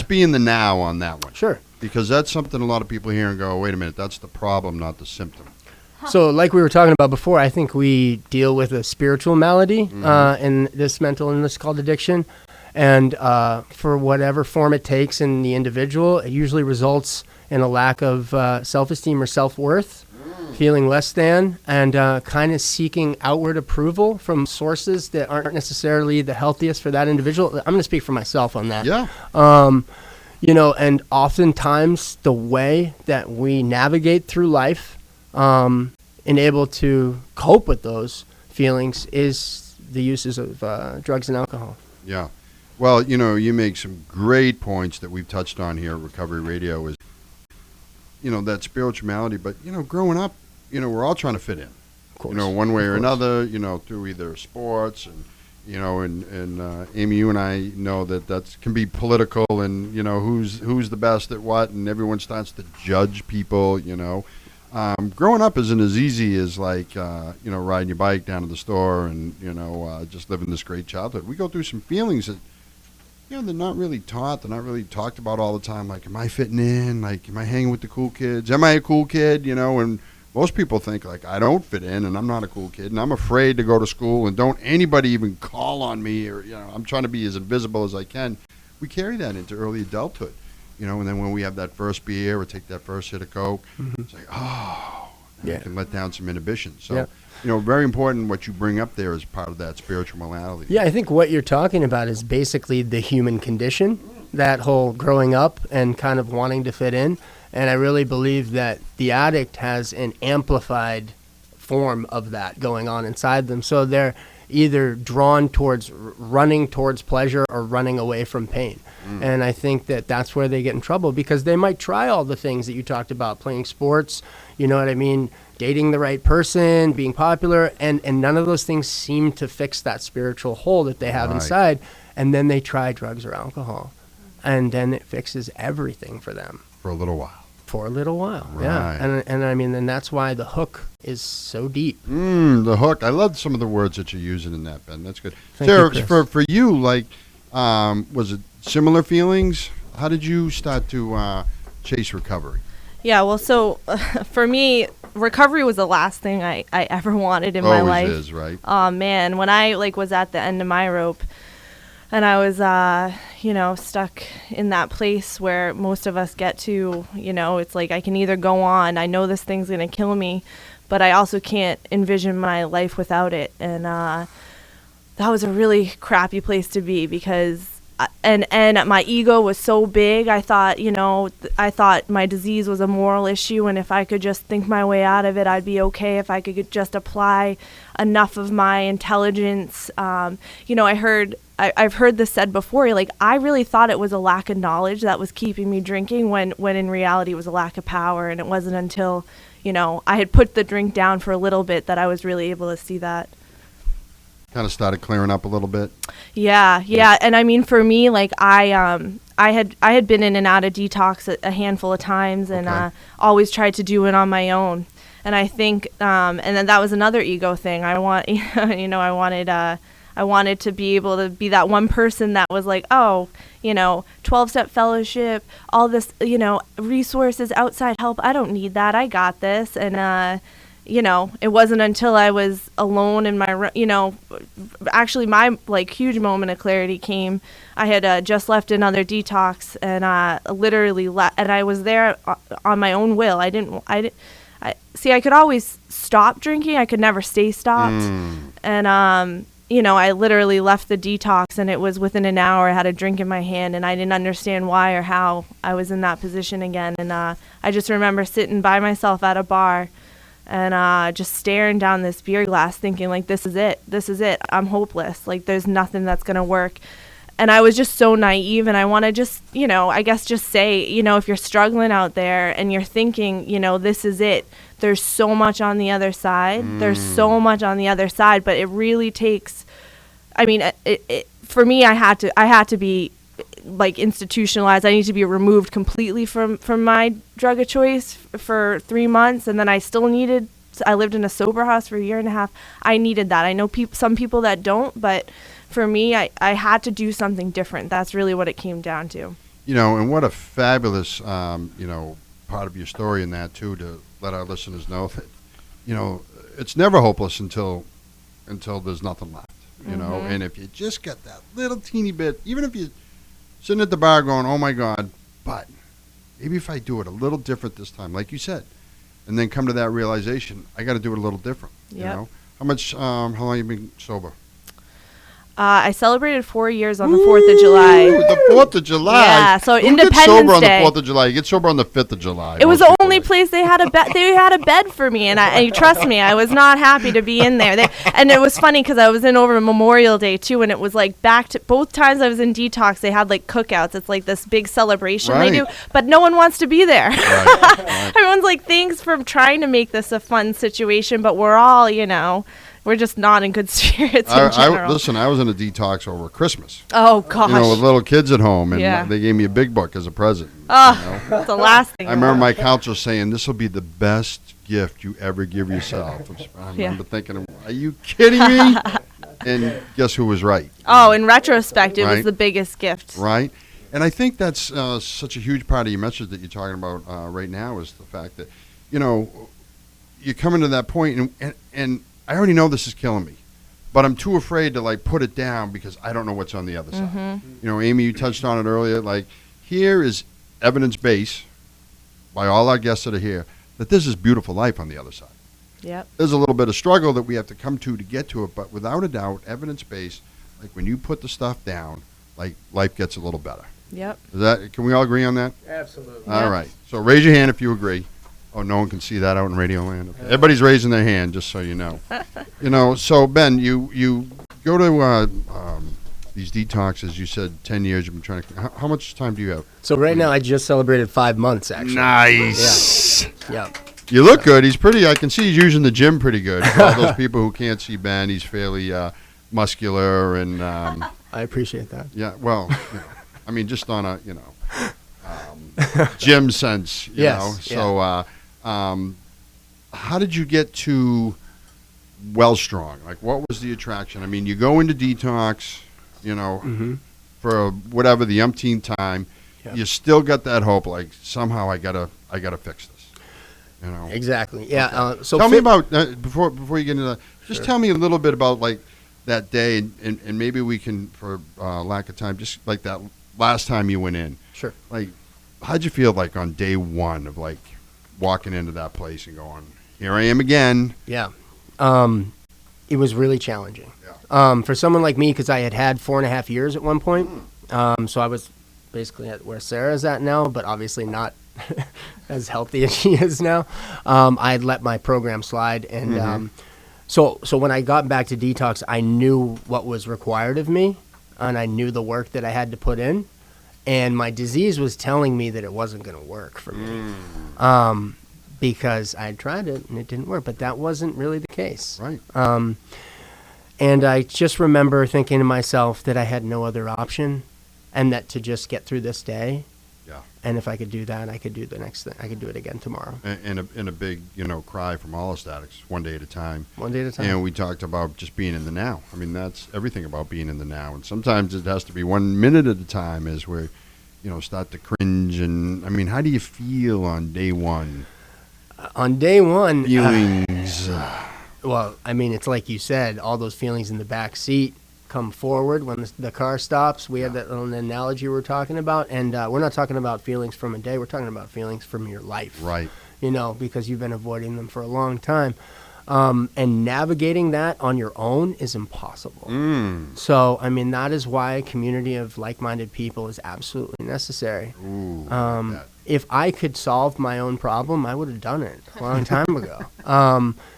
be in the now on that one. Sure. Because that's something a lot of people hear and go, wait a minute, that's the problem, not the symptom. So like we were talking about before, I think we deal with a spiritual malady in this mental illness called addiction. And for whatever form it takes in the individual, it usually results in a lack of self-esteem or self-worth, feeling less than, and kind of seeking outward approval from sources that aren't necessarily the healthiest for that individual. I'm going to speak for myself on that. Yeah. And oftentimes the way that we navigate through life and able to cope with those feelings is the uses of drugs and alcohol. Yeah. Well, you make some great points that we've touched on here at Recovery Radio is, that spirituality. But, growing up, we're all trying to fit in, Of course. One way or another, through either sports and, and Amy, you and I know that can be political and, who's the best at what, and everyone starts to judge people, Growing up isn't as easy as riding your bike down to the store and, just living this great childhood. We go through some feelings that, they're not really taught. They're not really talked about all the time. Like, am I fitting in? Like, am I hanging with the cool kids? Am I a cool kid? And most people think, I don't fit in and I'm not a cool kid and I'm afraid to go to school and don't anybody even call on me or, I'm trying to be as invisible as I can. We carry that into early adulthood, and then when we have that first beer or take that first hit of Coke, it's like, I can let down some inhibitions. So, very important what you bring up there as part of that spiritual morality. Yeah, I think what you're talking about is basically the human condition, that whole growing up and kind of wanting to fit in. And I really believe that the addict has an amplified form of that going on inside them. So they're either drawn towards running towards pleasure or running away from pain. And I think that that's where they get in trouble because they might try all the things that you talked about, playing sports, dating the right person, being popular, and none of those things seem to fix that spiritual hole that they have inside. And then they try drugs or alcohol, and then it fixes everything for them. For a little while. For a little while, Right. yeah. And that's why the hook is so deep. The hook. I love some of the words that you're using in that, Ben. That's good. Thank Sarah, you, Chris. for you, was it similar feelings? How did you start to chase recovery? Yeah, well, so for me, recovery was the last thing I ever wanted in my life. Always is, right? Oh, man, when I was at the end of my rope and I was, stuck in that place where most of us get to, it's like I can either go on, I know this thing's going to kill me, but I also can't envision my life without it. And that was a really crappy place to be because and my ego was so big. I thought, I thought my disease was a moral issue, and if I could just think my way out of it, I'd be okay. If I could just apply enough of my intelligence, I've heard this said before. Like, I really thought it was a lack of knowledge that was keeping me drinking, when in reality it was a lack of power. And it wasn't until, I had put the drink down for a little bit that I was really able to see that. Kind of started clearing up a little bit. Yeah. And I mean, for me, like, I had been in and out of detox a handful of times, and always tried to do it on my own. And I think, and then that was another ego thing. I wanted to be able to be that one person that was like, 12-step fellowship, all this, resources, outside help. I don't need that. I got this. And, it wasn't until I was alone in my, actually my like huge moment of clarity came. I had just left another detox, and literally and I was there on my own will. I could always stop drinking. I could never stay stopped. And, I literally left the detox, and it was within an hour I had a drink in my hand, and I didn't understand why or how I was in that position again. And I just remember sitting by myself at a bar and just staring down this beer glass thinking, like, this is it. I'm hopeless. Like, there's nothing that's going to work. And I was just so naive, and I want to just, I guess just say, if you're struggling out there and you're thinking, this is it, there's so much on the other side. There's so much on the other side, but it really takes, I mean, for me, I had to be like institutionalized. I need to be removed completely from my drug of choice for 3 months. And then I lived in a sober house for a year and a half. I needed that. I know some people that don't, but for me, I had to do something different. That's really what it came down to. And what a fabulous, part of your story in that too, to let our listeners know that, it's never hopeless until there's nothing left, and if you just get that little teeny bit, even if you're sitting at the bar going, oh my God, but maybe if I do it a little different this time, like you said, and then come to that realization, I got to do it a little different, Yep. How long have you been sober? I celebrated 4 years on the 4th of July. The 4th of July? Yeah, so Who Independence gets sober Day. on the 4th of July? You get sober on the 5th of July. It was the only place they had a bed. They had a bed for me, and trust me, I was not happy to be in there. And it was funny because I was in over Memorial Day too, and it was like back to both times I was in detox. They had like cookouts. It's like this big celebration they do, but no one wants to be there. Right. Everyone's like, thanks for trying to make this a fun situation, but we're all, we're just not in good spirits in general. Listen, I was in a detox over Christmas. Oh, gosh. With little kids at home, and Yeah. they gave me a big book as a present. Oh, that's the last thing. I remember my counselor saying, this will be the best gift you ever give yourself. I remember thinking, are you kidding me? And guess who was right? Oh, in retrospect, it Right. was the biggest gift. Right? And I think that's such a huge part of your message that you're talking about right now is the fact that, you come into that point, and I already know this is killing me, but I'm too afraid to like put it down because I don't know what's on the other side. Amy, you touched on it earlier. Like, here is evidence base by all our guests that are here that there's this beautiful life on the other side. Yep. There's a little bit of struggle that we have to come to get to it, but without a doubt, evidence base. Like, when you put the stuff down, like, life gets a little better. Yep. Can we all agree on that? Absolutely. All right. So raise your hand if you agree. Oh, no one can see that out in Radio Land. Okay. Everybody's raising their hand, just so you know. So Ben, you go to these detoxes. You said 10 years. You've been trying to. How much time do you have? So right now, I just celebrated 5 months, actually. Nice. Yeah. You look good. He's pretty. I can see he's using the gym pretty good. For all those people who can't see Ben, he's fairly muscular and. I appreciate that. Yeah. Well, I mean, just on a gym sense. You know. So. How did you get to Wellstrong? Like, what was the attraction? I mean, you go into detox, for whatever the umpteenth time. Yep. You still got that hope, like, somehow I gotta fix this. Exactly. Yeah. Okay. So tell me about before you get into that. Just tell me a little bit about like that day, and maybe we can, for lack of time, just like that last time you went in. Sure. Like, how'd you feel like on day one of like walking into that place and going, here I am again? Yeah. It was really challenging. Yeah. For someone like me, because I had 4.5 years at one point, So I was basically at where Sarah's at now, but obviously not as healthy as she is now. I had let my program slide, and so when I got back to detox, I knew what was required of me, and I knew the work that I had to put in, and my disease was telling me that it wasn't going to work for me, because I had tried it and it didn't work, but that wasn't really the case. Right. And I just remember thinking to myself that I had no other option, and that to just get through this day. Yeah. And if I could do that, I could do the next thing. I could do it again tomorrow. And a big, cry from all us addicts, one day at a time. One day at a time. And we talked about just being in the now. I mean, that's everything about being in the now. And sometimes it has to be 1 minute at a time as we, start to cringe. And, I mean, how do you feel on day one? On day one, Feelings. well, I mean, it's like you said, all those feelings in the back seat come forward when the car stops. We had that little analogy we were talking about, and we're not talking about feelings from a day. We're talking about feelings from your life. Right. Because you've been avoiding them for a long time. And navigating that on your own is impossible. So, I mean, that is why a community of like-minded people is absolutely necessary. Ooh, If I could solve my own problem, I would have done it a long time ago.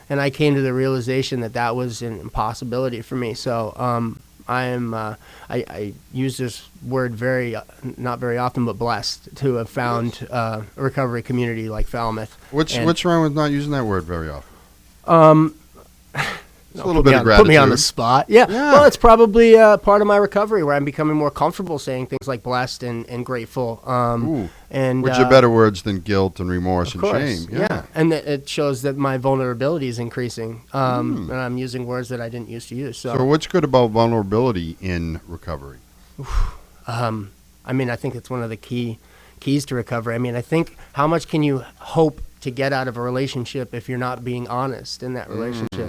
And I came to the realization that was an impossibility for me. So I use this word not very often, but blessed to have found a recovery community like Falmouth. What's wrong with not using that word very often? It's a little bit of gratitude. Put me on the spot. Yeah. Well, it's probably part of my recovery where I'm becoming more comfortable saying things like blessed and grateful. Which are better words than guilt and remorse and course, shame. Yeah. And it shows that my vulnerability is increasing. And I'm using words that I didn't used to use. So what's good about vulnerability in recovery? I mean, I think it's one of the keys to recovery. I mean, I think how much can you hope to get out of a relationship if you're not being honest in that relationship?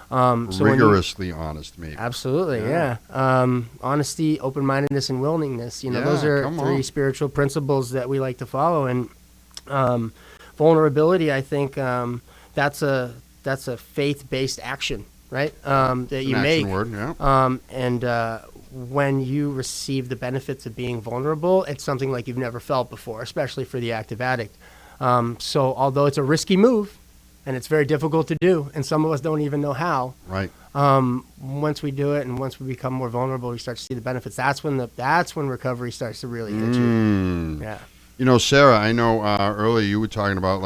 So rigorously honest, maybe. Absolutely, yeah. Honesty, open-mindedness, and willingness. Those are three spiritual principles that we like to follow. And vulnerability, I think, that's a faith-based action, right? That you make. Word, yeah. And when you receive the benefits of being vulnerable, it's something like you've never felt before, especially for the active addict. So although it's a risky move, and it's very difficult to do, and some of us don't even know how. Right. Once we do it, and once we become more vulnerable, we start to see the benefits. That's when recovery starts to really hit you. Yeah. Sarah, I know earlier you were talking about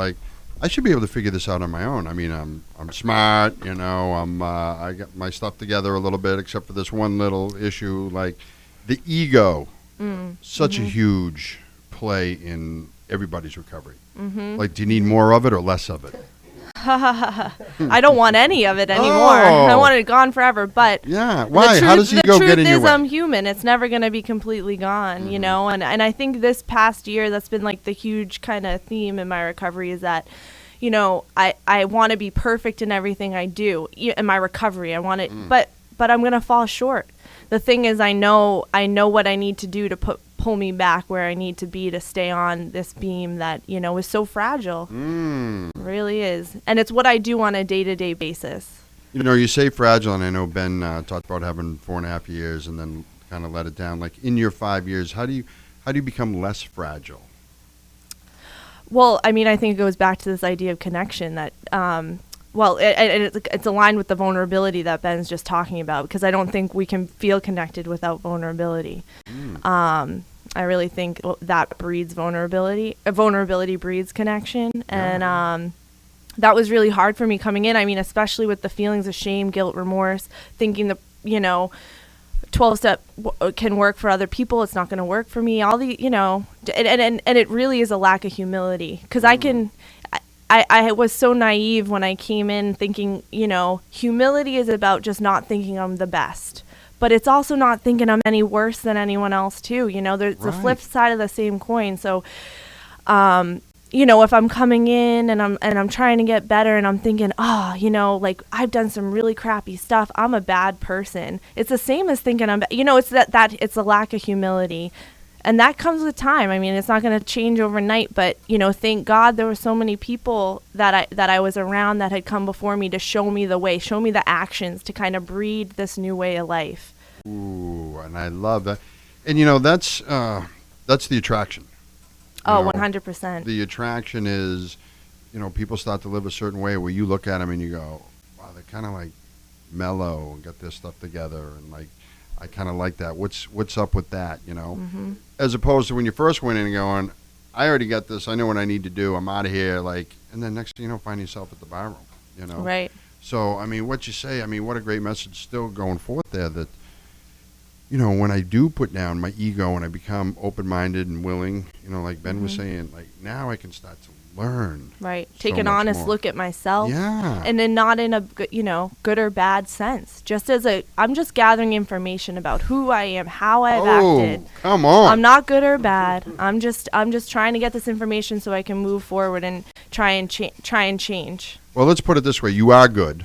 I should be able to figure this out on my own. I mean, I'm smart. I got my stuff together a little bit, except for this one little issue, like the ego. Such a huge play in everybody's recovery. Like, do you need more of it or less of it? I don't want any of it anymore. I want it gone forever. But yeah, why? How does ego get in your way? The truth is, I'm human. It's never going to be completely gone, And I think this past year, that's been like the huge kind of theme in my recovery is that, I want to be perfect in everything I do in my recovery. I want it, but I'm going to fall short. The thing is, I know what I need to do to pull me back where I need to be to stay on this beam that, is so fragile. It really is. And it's what I do on a day-to-day basis. You say fragile, and I know Ben talked about having 4.5 years and then kind of let it down. Like, in your 5 years, how do you become less fragile? Well, I mean, I think it goes back to this idea of connection that, it's aligned with the vulnerability that Ben's just talking about, because I don't think we can feel connected without vulnerability. I really think that breeds vulnerability. Vulnerability breeds connection. And that was really hard for me coming in. I mean, especially with the feelings of shame, guilt, remorse, thinking 12-step can work for other people. It's not going to work for me. All the, and it really is a lack of humility, because I was so naive when I came in thinking, humility is about just not thinking I'm the best, but it's also not thinking I'm any worse than anyone else too. There's the flip side of the same coin. So, if I'm coming in and I'm trying to get better and I'm thinking, I've done some really crappy stuff, I'm a bad person. It's the same as thinking it's that it's a lack of humility. And that comes with time. I mean, it's not going to change overnight, but, thank God there were so many people that I was around that had come before me to show me the way, show me the actions to kind of breed this new way of life. Ooh, and I love that. And that's the attraction. Oh, You know, 100%. The attraction is, people start to live a certain way where you look at them and you go, wow, they're kind of like mellow and got their stuff together, and like, I kind of like that. What's up with that, Mm-hmm. As opposed to when you first went in and going, I already got this, I know what I need to do, I'm out of here, like, and then next thing you know, find yourself at the bar room, Right. So, I mean, what you say, I mean, what a great message still going forth there that, when I do put down my ego and I become open-minded and willing, like Ben was saying, like, now I can start to learn. Right. so Take an much honest more. look at myself. Yeah. And then not in a good or bad sense. I'm just gathering information about who I am, how I've acted. Come on. I'm not good or bad. I'm just trying to get this information so I can move forward and try and change. Well, let's put it this way. You are good.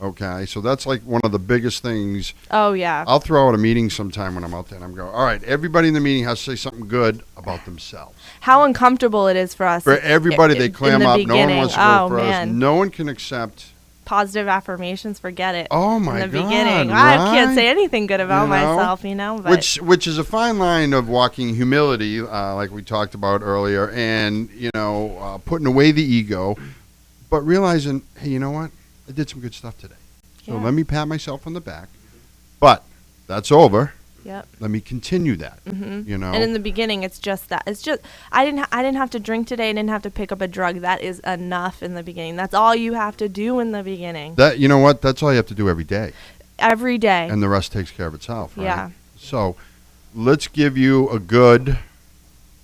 Okay, so that's like one of the biggest things. Oh yeah. I'll throw out a meeting sometime when I'm out there and I'm going, all right, everybody in the meeting has to say something good about themselves. How uncomfortable it is for us. For everybody, they in clam the up. No one beginning. wants to go Oh, for man. us. No one can accept. Positive affirmations, forget it. Oh, my in the God, beginning. I can't right? say anything good about You know? myself, but Which is a fine line of walking humility, like we talked about earlier, and, putting away the ego, but realizing, hey, you know what? I did some good stuff today. So Yeah. let me pat myself on the back. But that's over. Yep. Let me continue that. And in the beginning, it's just that. It's just I didn't have to drink today. I didn't have to pick up a drug. That is enough in the beginning. That's all you have to do in the beginning. That, you know what? That's all you have to do every day. Every day. And the rest takes care of itself, right? Yeah. So let's give you a good,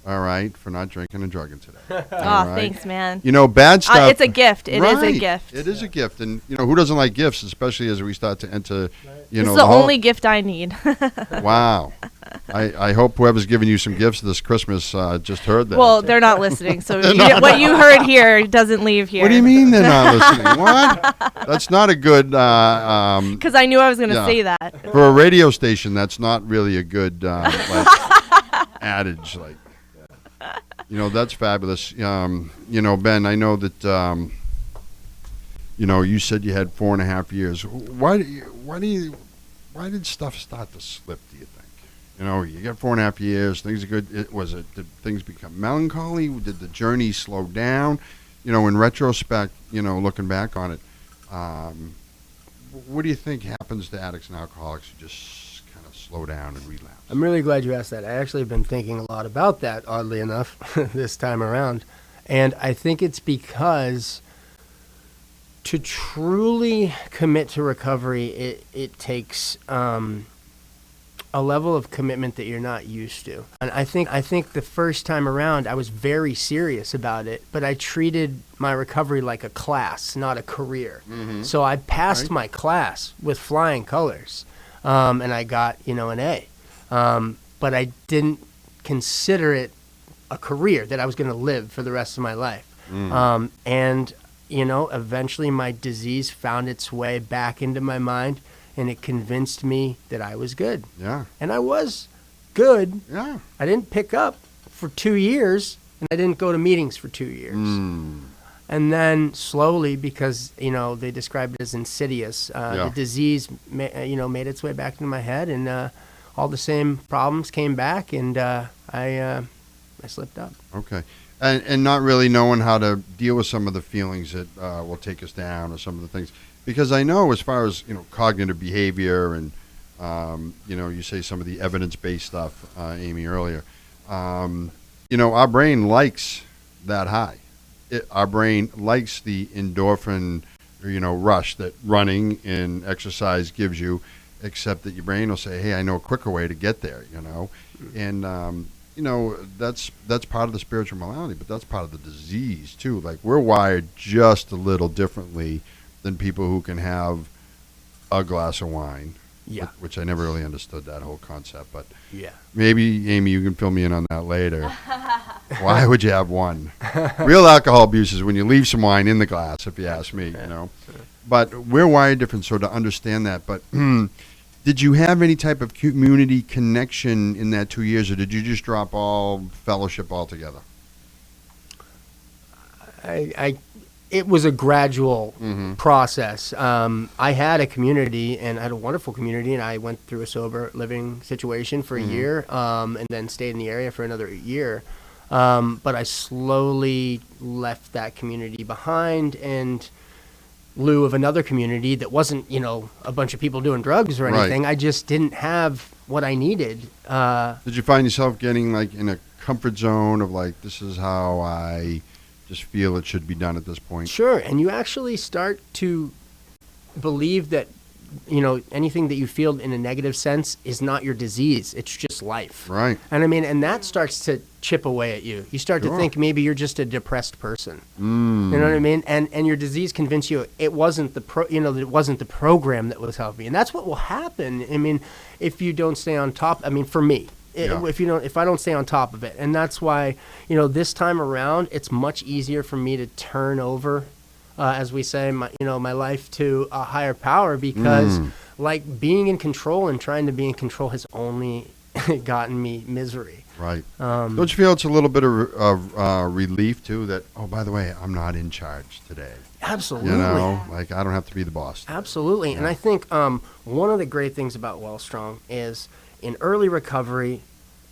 all right, for not drinking and drugging today. Oh, All right? thanks, man. Bad stuff. It's a gift. It is a Right. gift. It is a gift. And, who doesn't like gifts, especially as we start to enter, This is the whole- only gift I need. Wow. I hope whoever's giving you some gifts this Christmas just heard that. Well, they're not listening, so not. what you heard here doesn't leave here. What do you mean they're not listening? What? That's not a good, Because I knew I was going to Yeah. say that. for a radio station, that's not really a good adage. Like, that's fabulous. Ben, I know that, you said you had 4.5 years. Why did stuff start to slip, do you think? You got 4.5 years, things are good. Did things become melancholy? Did the journey slow down? In retrospect, looking back on it, what do you think happens to addicts and alcoholics who just kind of slow down and relapse? I'm really glad you asked that. I actually have been thinking a lot about that, oddly enough, this time around. And I think it's because to truly commit to recovery, it takes a level of commitment that you're not used to. And I think the first time around, I was very serious about it, but I treated my recovery like a class, not a career. Mm-hmm. So I passed my class with flying colors, and I got, an A. But I didn't consider it a career that I was going to live for the rest of my life. And eventually my disease found its way back into my mind, and it convinced me that I was good. Yeah. And I was good. Yeah. I didn't pick up for 2 years, and I didn't go to meetings for 2 years. And then slowly, because, they describe it as insidious, the disease, made its way back into my head, and all the same problems came back, and I slipped up. Okay. And not really knowing how to deal with some of the feelings that will take us down, or some of the things. Because I know, as far as, cognitive behavior and, you say some of the evidence-based stuff, Amy, earlier, our brain likes that high. Our brain likes the endorphin, rush that running and exercise gives you, except that your brain will say, hey, I know a quicker way to get there, And, that's part of the spiritual malady, but that's part of the disease, too. Like, we're wired just a little differently than people who can have a glass of wine, which I never really understood that whole concept. But maybe, Amy, you can fill me in on that later. Why would you have one? Real alcohol abuse is when you leave some wine in the glass, if you ask me, But we're wired different, so to understand that. But did you have any type of community connection in that 2 years, or did you just drop all fellowship altogether? I it was a gradual process. I had a community, and I had a wonderful community, and I went through a sober living situation for a year, and then stayed in the area for another year. But I slowly left that community behind in lieu of another community that wasn't, a bunch of people doing drugs or anything. Right. I just didn't have what I needed. Did you find yourself getting like in a comfort zone of like, this is how I just feel it should be done at this point? Sure, and you actually start to believe that, anything that you feel in a negative sense is not your disease. It's just life. Right. And and that starts to chip away at you. You start to think maybe you're just a depressed person. You know what I mean? And your disease convinced you it wasn't it wasn't the program that was helping. And that's what will happen. If you don't stay on top. For me, if I don't stay on top of it. And that's why, this time around, it's much easier for me to turn over, as we say, my life to a higher power, because like being in control and trying to be in control has only gotten me misery. Right. Don't you feel it's a little bit of relief too that, oh, by the way, I'm not in charge today? Absolutely. Like I don't have to be the boss. Absolutely. Yeah. And I think one of the great things about Wellstrong is in early recovery,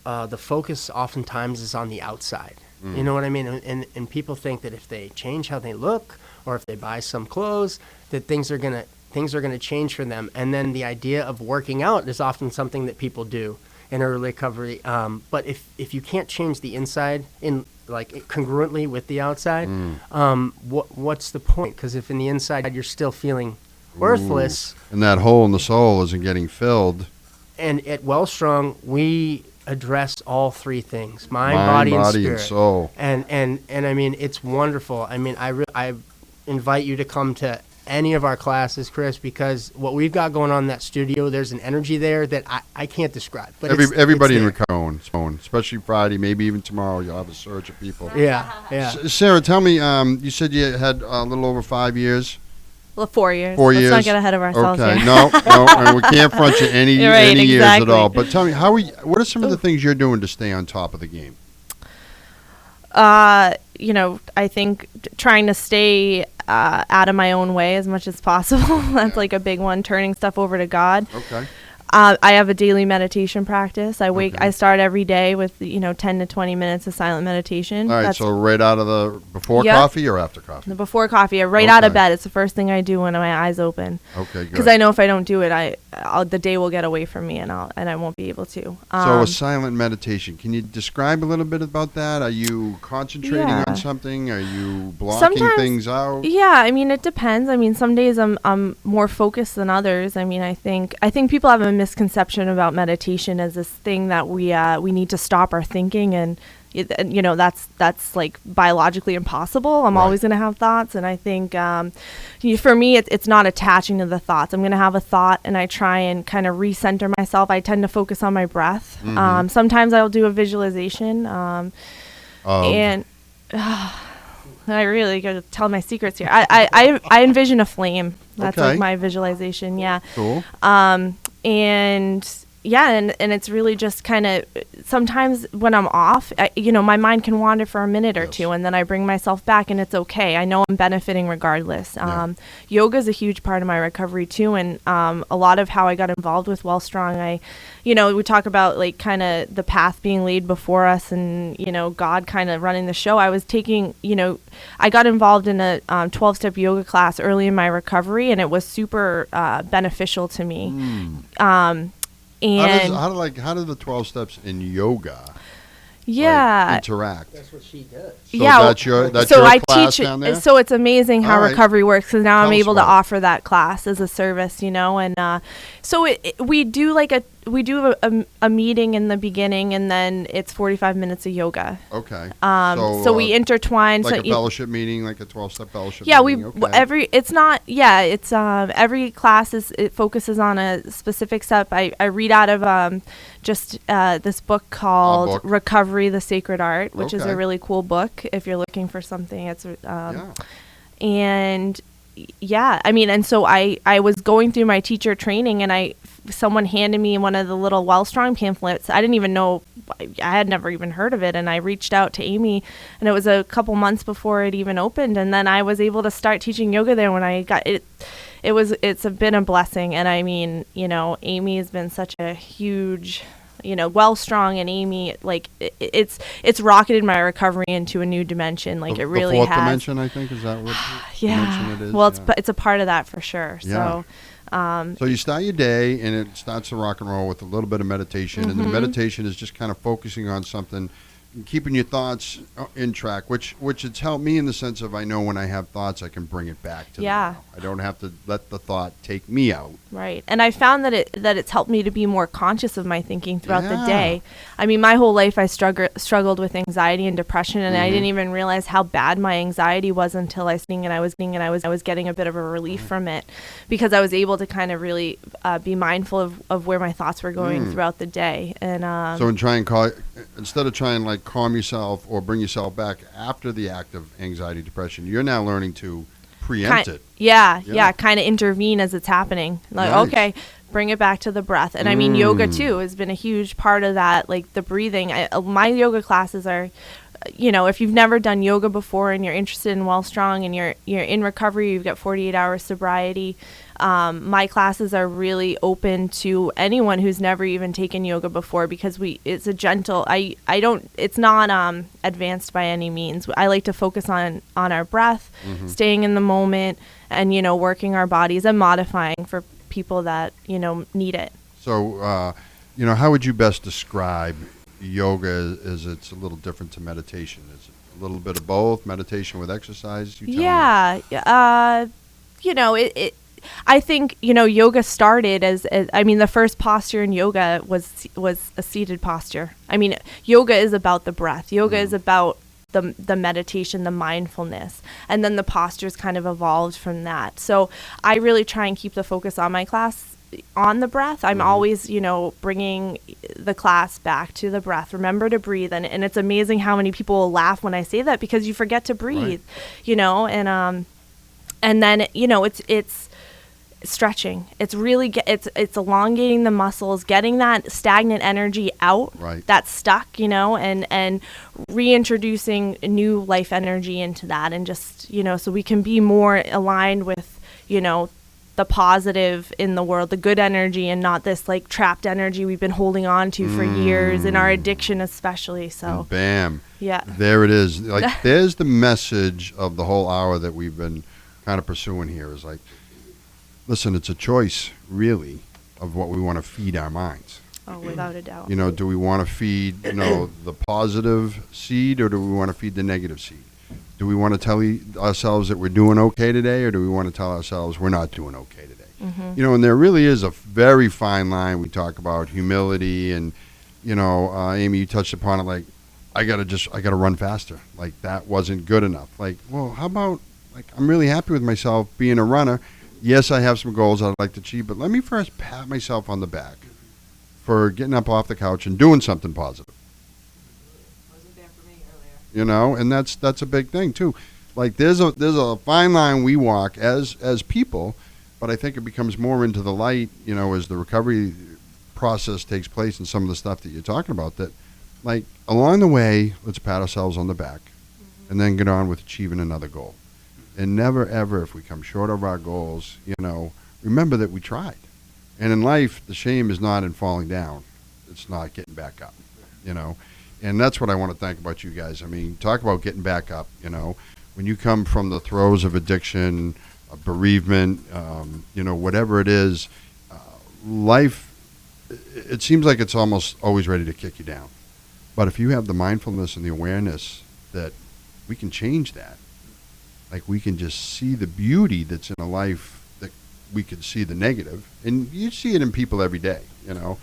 the focus oftentimes is on the outside. You know what I mean? And people think that if they change how they look or if they buy some clothes, that things are gonna change for them. And then the idea of working out is often something that people do in early recovery. But if you can't change the inside in like congruently with the outside, what's the point? Because if in the inside you're still feeling worthless, and that hole in the soul isn't getting filled. And at Wellstrong, we address all three things: mind, body, and spirit. And soul. And it's wonderful. I invite you to come to any of our classes, Chris, because what we've got going on in that studio, there's an energy there that I can't describe. But everybody it's in recovery, especially Friday, maybe even tomorrow, you'll have a surge of people. Yeah. Sarah, tell me, you said you had a little over 5 years. Well, 4 years. 4 years. Let's not get ahead of ourselves Okay, here. no, and we can't front you any Right, years at exactly. all. But tell me, what are some of the things you're doing to stay on top of the game? I think trying to stay out of my own way as much as possible. That's like a big one. Turning stuff over to God. Okay. I have a daily meditation practice. Okay. I start every day with 10 to 20 minutes of silent meditation. All right. That's So right out of the before Yep. coffee or after coffee? before coffee, right out of Okay. bed. It's the first thing I do when my eyes open. Okay. Good. Because I know if I don't do it, the day will get away from me, and I won't be able to. So a silent meditation. Can you describe a little bit about that? Are you concentrating Yeah. on something? Are you blocking Sometimes- things out? Yeah, it depends. Some days I'm more focused than others. I think people have a misconception about meditation as this thing that we need to stop our thinking, and that's like biologically impossible. I'm Right. always going to have thoughts, and I think for me it's not attaching to the thoughts. I'm going to have a thought, and I try and kind of recenter myself. I tend to focus on my breath. Sometimes I'll do a visualization, and I really got to tell my secrets here. I envision a flame. That's Okay. like my visualization. Yeah. Cool. And it's really just kind of sometimes when I'm off, my mind can wander for a minute or Yes. two, and then I bring myself back, and it's okay. I know I'm benefiting regardless. Yoga is a huge part of my recovery too, and a lot of how I got involved with Wellstrong, we talk about like kind of the path being laid before us, and God kind of running the show. I was taking, I got involved in a 12-step yoga class early in my recovery, and it was super beneficial to me. And How do the 12 steps in yoga interact? That's what she does. So that's your class down there? So it's amazing how All right. recovery works, because now Tell I'm us able to about it. offer that class as a service, and so we do a meeting in the beginning, and then it's 45 minutes of yoga. Okay. So we intertwine. Like so a fellowship meeting, like a 12-step fellowship yeah, meeting. Okay. every class it focuses on a specific step. I read out of this book called book. Recovery: The Sacred Art, which is Okay. a really cool book if you're looking for something. It's Yeah. and and so I was going through my teacher training, and someone handed me one of the little Wellstrong pamphlets. I didn't even know I had never even heard of it, and I reached out to Amy, and it was a couple months before it even opened, and then I was able to start teaching yoga there when I got it. It's been a blessing, and I mean, Amy has been such a huge, Wellstrong and Amy, like it's rocketed my recovery into a new dimension. Like it really the fourth has. dimension, I think, is that what dimension it is? Well, it's a part of that for sure. Yeah. So you start your day, and it starts to rock and roll with a little bit of meditation, and the meditation is just kind of focusing on something, keeping your thoughts in track, which it's helped me in the sense of I know when I have thoughts, I can bring it back to them now. I don't have to let the thought take me out. Right. And I found that it's helped me to be more conscious of my thinking throughout the day. I mean, my whole life I struggled with anxiety and depression, and I didn't even realize how bad my anxiety was until I was getting a bit of a relief from it, because I was able to kind of really be mindful of where my thoughts were going throughout the day. And so instead of trying like calm yourself or bring yourself back after the act of anxiety, depression, you're now learning to preempt it. Yeah, kind of intervene as it's happening. Like, Nice. Okay, bring it back to the breath. And I mean, yoga too has been a huge part of that, like the breathing. My yoga classes are, if you've never done yoga before and you're interested in Wellstrong and you're in recovery, you've got 48 hours sobriety. My classes are really open to anyone who's never even taken yoga before, because it's a gentle, it's not advanced by any means. I like to focus on our breath, staying in the moment, and, working our bodies and modifying for people that, need it. So, how would you best describe yoga as it's a little different to meditation? Is it a little bit of both, meditation with exercise? I think, yoga started as the first posture in yoga was a seated posture. I mean, yoga is about the breath. Yoga is about the meditation, the mindfulness, and then the postures kind of evolved from that. So I really try and keep the focus on my class on the breath. I'm always, bringing the class back to the breath. Remember to breathe. And it's amazing how many people will laugh when I say that, because you forget to breathe, and then, it's stretching. It's really it's elongating the muscles, getting that stagnant energy out, that's stuck, and reintroducing new life energy into that, and just, so we can be more aligned with, the positive in the world, the good energy, and not this like trapped energy we've been holding on to for years, in our addiction especially. So and bam. Yeah. There it is. Like there's the message of the whole hour that we've been kind of pursuing here, is like, listen, it's a choice, really, of what we want to feed our minds. Oh, without a doubt. Do we want to feed, the positive seed, or do we want to feed the negative seed? Do we want to tell ourselves that we're doing okay today, or do we want to tell ourselves we're not doing okay today? And there really is a very fine line. We talk about humility, and, Amy, you touched upon it, like, I got to run faster. Like, that wasn't good enough. Like, well, how about, like, I'm really happy with myself being a runner. Yes, I have some goals I'd like to achieve, but let me first pat myself on the back for getting up off the couch and doing something positive. Wasn't there for me earlier. And that's a big thing too. Like there's a fine line we walk as people, but I think it becomes more into the light, as the recovery process takes place, and some of the stuff that you're talking about, that like along the way, let's pat ourselves on the back and then get on with achieving another goal. And never, ever, if we come short of our goals, remember that we tried. And in life, the shame is not in falling down. It's not getting back up, And that's what I want to thank about you guys. I mean, talk about getting back up, When you come from the throes of addiction, of bereavement, whatever it is, life, it seems like it's almost always ready to kick you down. But if you have the mindfulness and the awareness that we can change that, like we can just see the beauty that's in a life, that we can see the negative, and you see it in people every day. The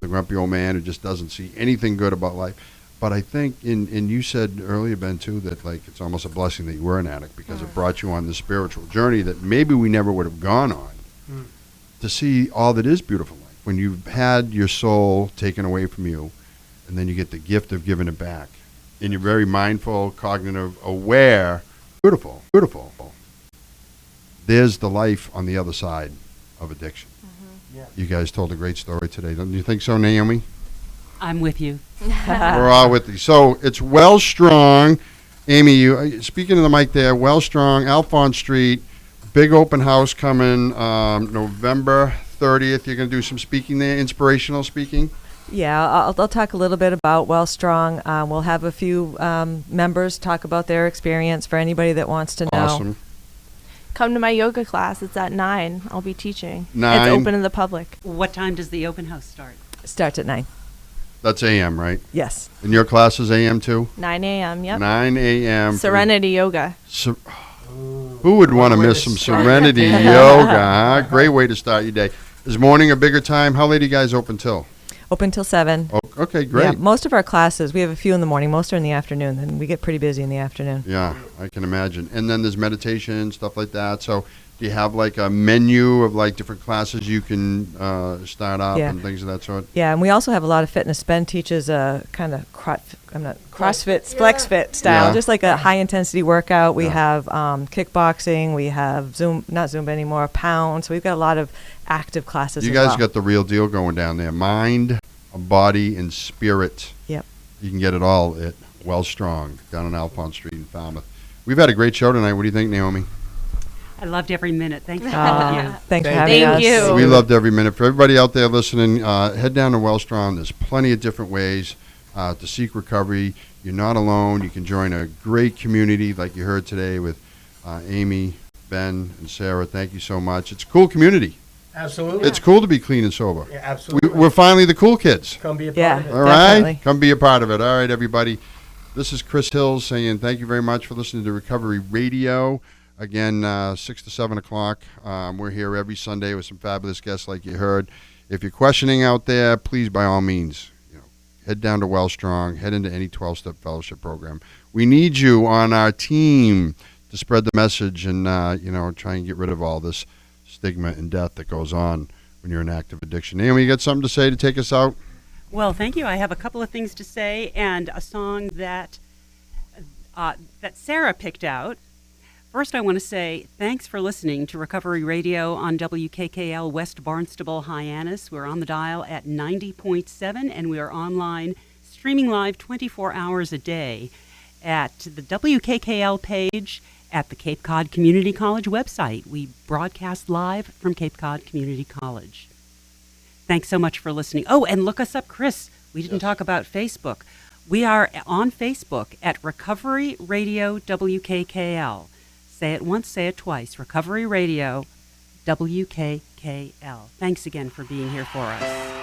grumpy old man who just doesn't see anything good about life. But I think, and you said earlier, Ben, too, that like it's almost a blessing that you were an addict, because it brought you on this spiritual journey that maybe we never would have gone on, to see all that is beautiful in life. When you've had your soul taken away from you, and then you get the gift of giving it back, and you're very mindful, cognitive, aware. Beautiful. There's the life on the other side of addiction. Yeah. You guys told a great story today. Don't you think so, Naomi? I'm with you. We're all with you. So it's Wellstrong. Amy, you speaking to the mic there. Wellstrong, Alphonse Street, big open house coming November 30th. You're going to do some speaking there, inspirational speaking. Yeah, I'll talk a little bit about Wellstrong. We'll have a few members talk about their experience for anybody that wants to know. Awesome. Come to my yoga class. It's at 9. I'll be teaching. 9? It's open to the public. What time does the open house start? Starts at 9. That's a.m., right? Yes. And your class is a.m. too? 9 a.m. Yep. 9 a.m. Serenity yoga. Who would want to Way miss to some start. Serenity yoga, huh? Great way to start your day. Is morning a bigger time? How late are you guys open till? Open till 7. Oh, okay, great. Yeah, most of our classes, we have a few in the morning, most are in the afternoon, and we get pretty busy in the afternoon. Yeah, I can imagine. And then there's meditation, stuff like that. So do you have like a menu of like different classes you can start up Yeah. and things of that sort? Yeah, and we also have a lot of fitness. Ben teaches a kind of CrossFit, Flex Fit style, Yeah. just like a high-intensity workout. We Yeah. have kickboxing, we have not Zumba anymore, pound. So we've got a lot of active classes You as guys well. got the real deal going down there. Mind, body, and spirit. Yep. You can get it all at Wellstrong down on Alphonse Street in Falmouth. We've had a great show tonight. What do you think, Naomi? I loved every minute. Thanks to all of you. Thanks for Thank having us. you. We loved every minute. For everybody out there listening, head down to Wellstrong. There's plenty of different ways to seek recovery. You're not alone. You can join a great community like you heard today with Amy, Ben, and Sarah. Thank you so much. It's a cool community. Absolutely. It's cool to be clean and sober. Yeah, absolutely. We're finally the cool kids. Come be a part Yeah. of it. All right? Definitely. Come be a part of it. All right, everybody. This is Chris Hills saying thank you very much for listening to Recovery Radio. Again, 6 to 7 o'clock. We're here every Sunday with some fabulous guests like you heard. If you're questioning out there, please, by all means, head down to Wellstrong, head into any 12-step fellowship program. We need you on our team to spread the message and, try and get rid of all this stigma and death that goes on when you're in active addiction. Naomi, you got something to say to take us out? Well, thank you. I have a couple of things to say and a song that Sarah picked out. First, I want to say thanks for listening to Recovery Radio on WKKL West Barnstable, Hyannis. We're on the dial at 90.7, and we are online, streaming live 24 hours a day at the WKKL page at the Cape Cod Community College website. We broadcast live from Cape Cod Community College. Thanks so much for listening. Oh, and look us up, Chris. We didn't talk about Facebook. We are on Facebook at Recovery Radio WKKL. Say it once, say it twice. Recovery Radio WKKL. Thanks again for being here for us.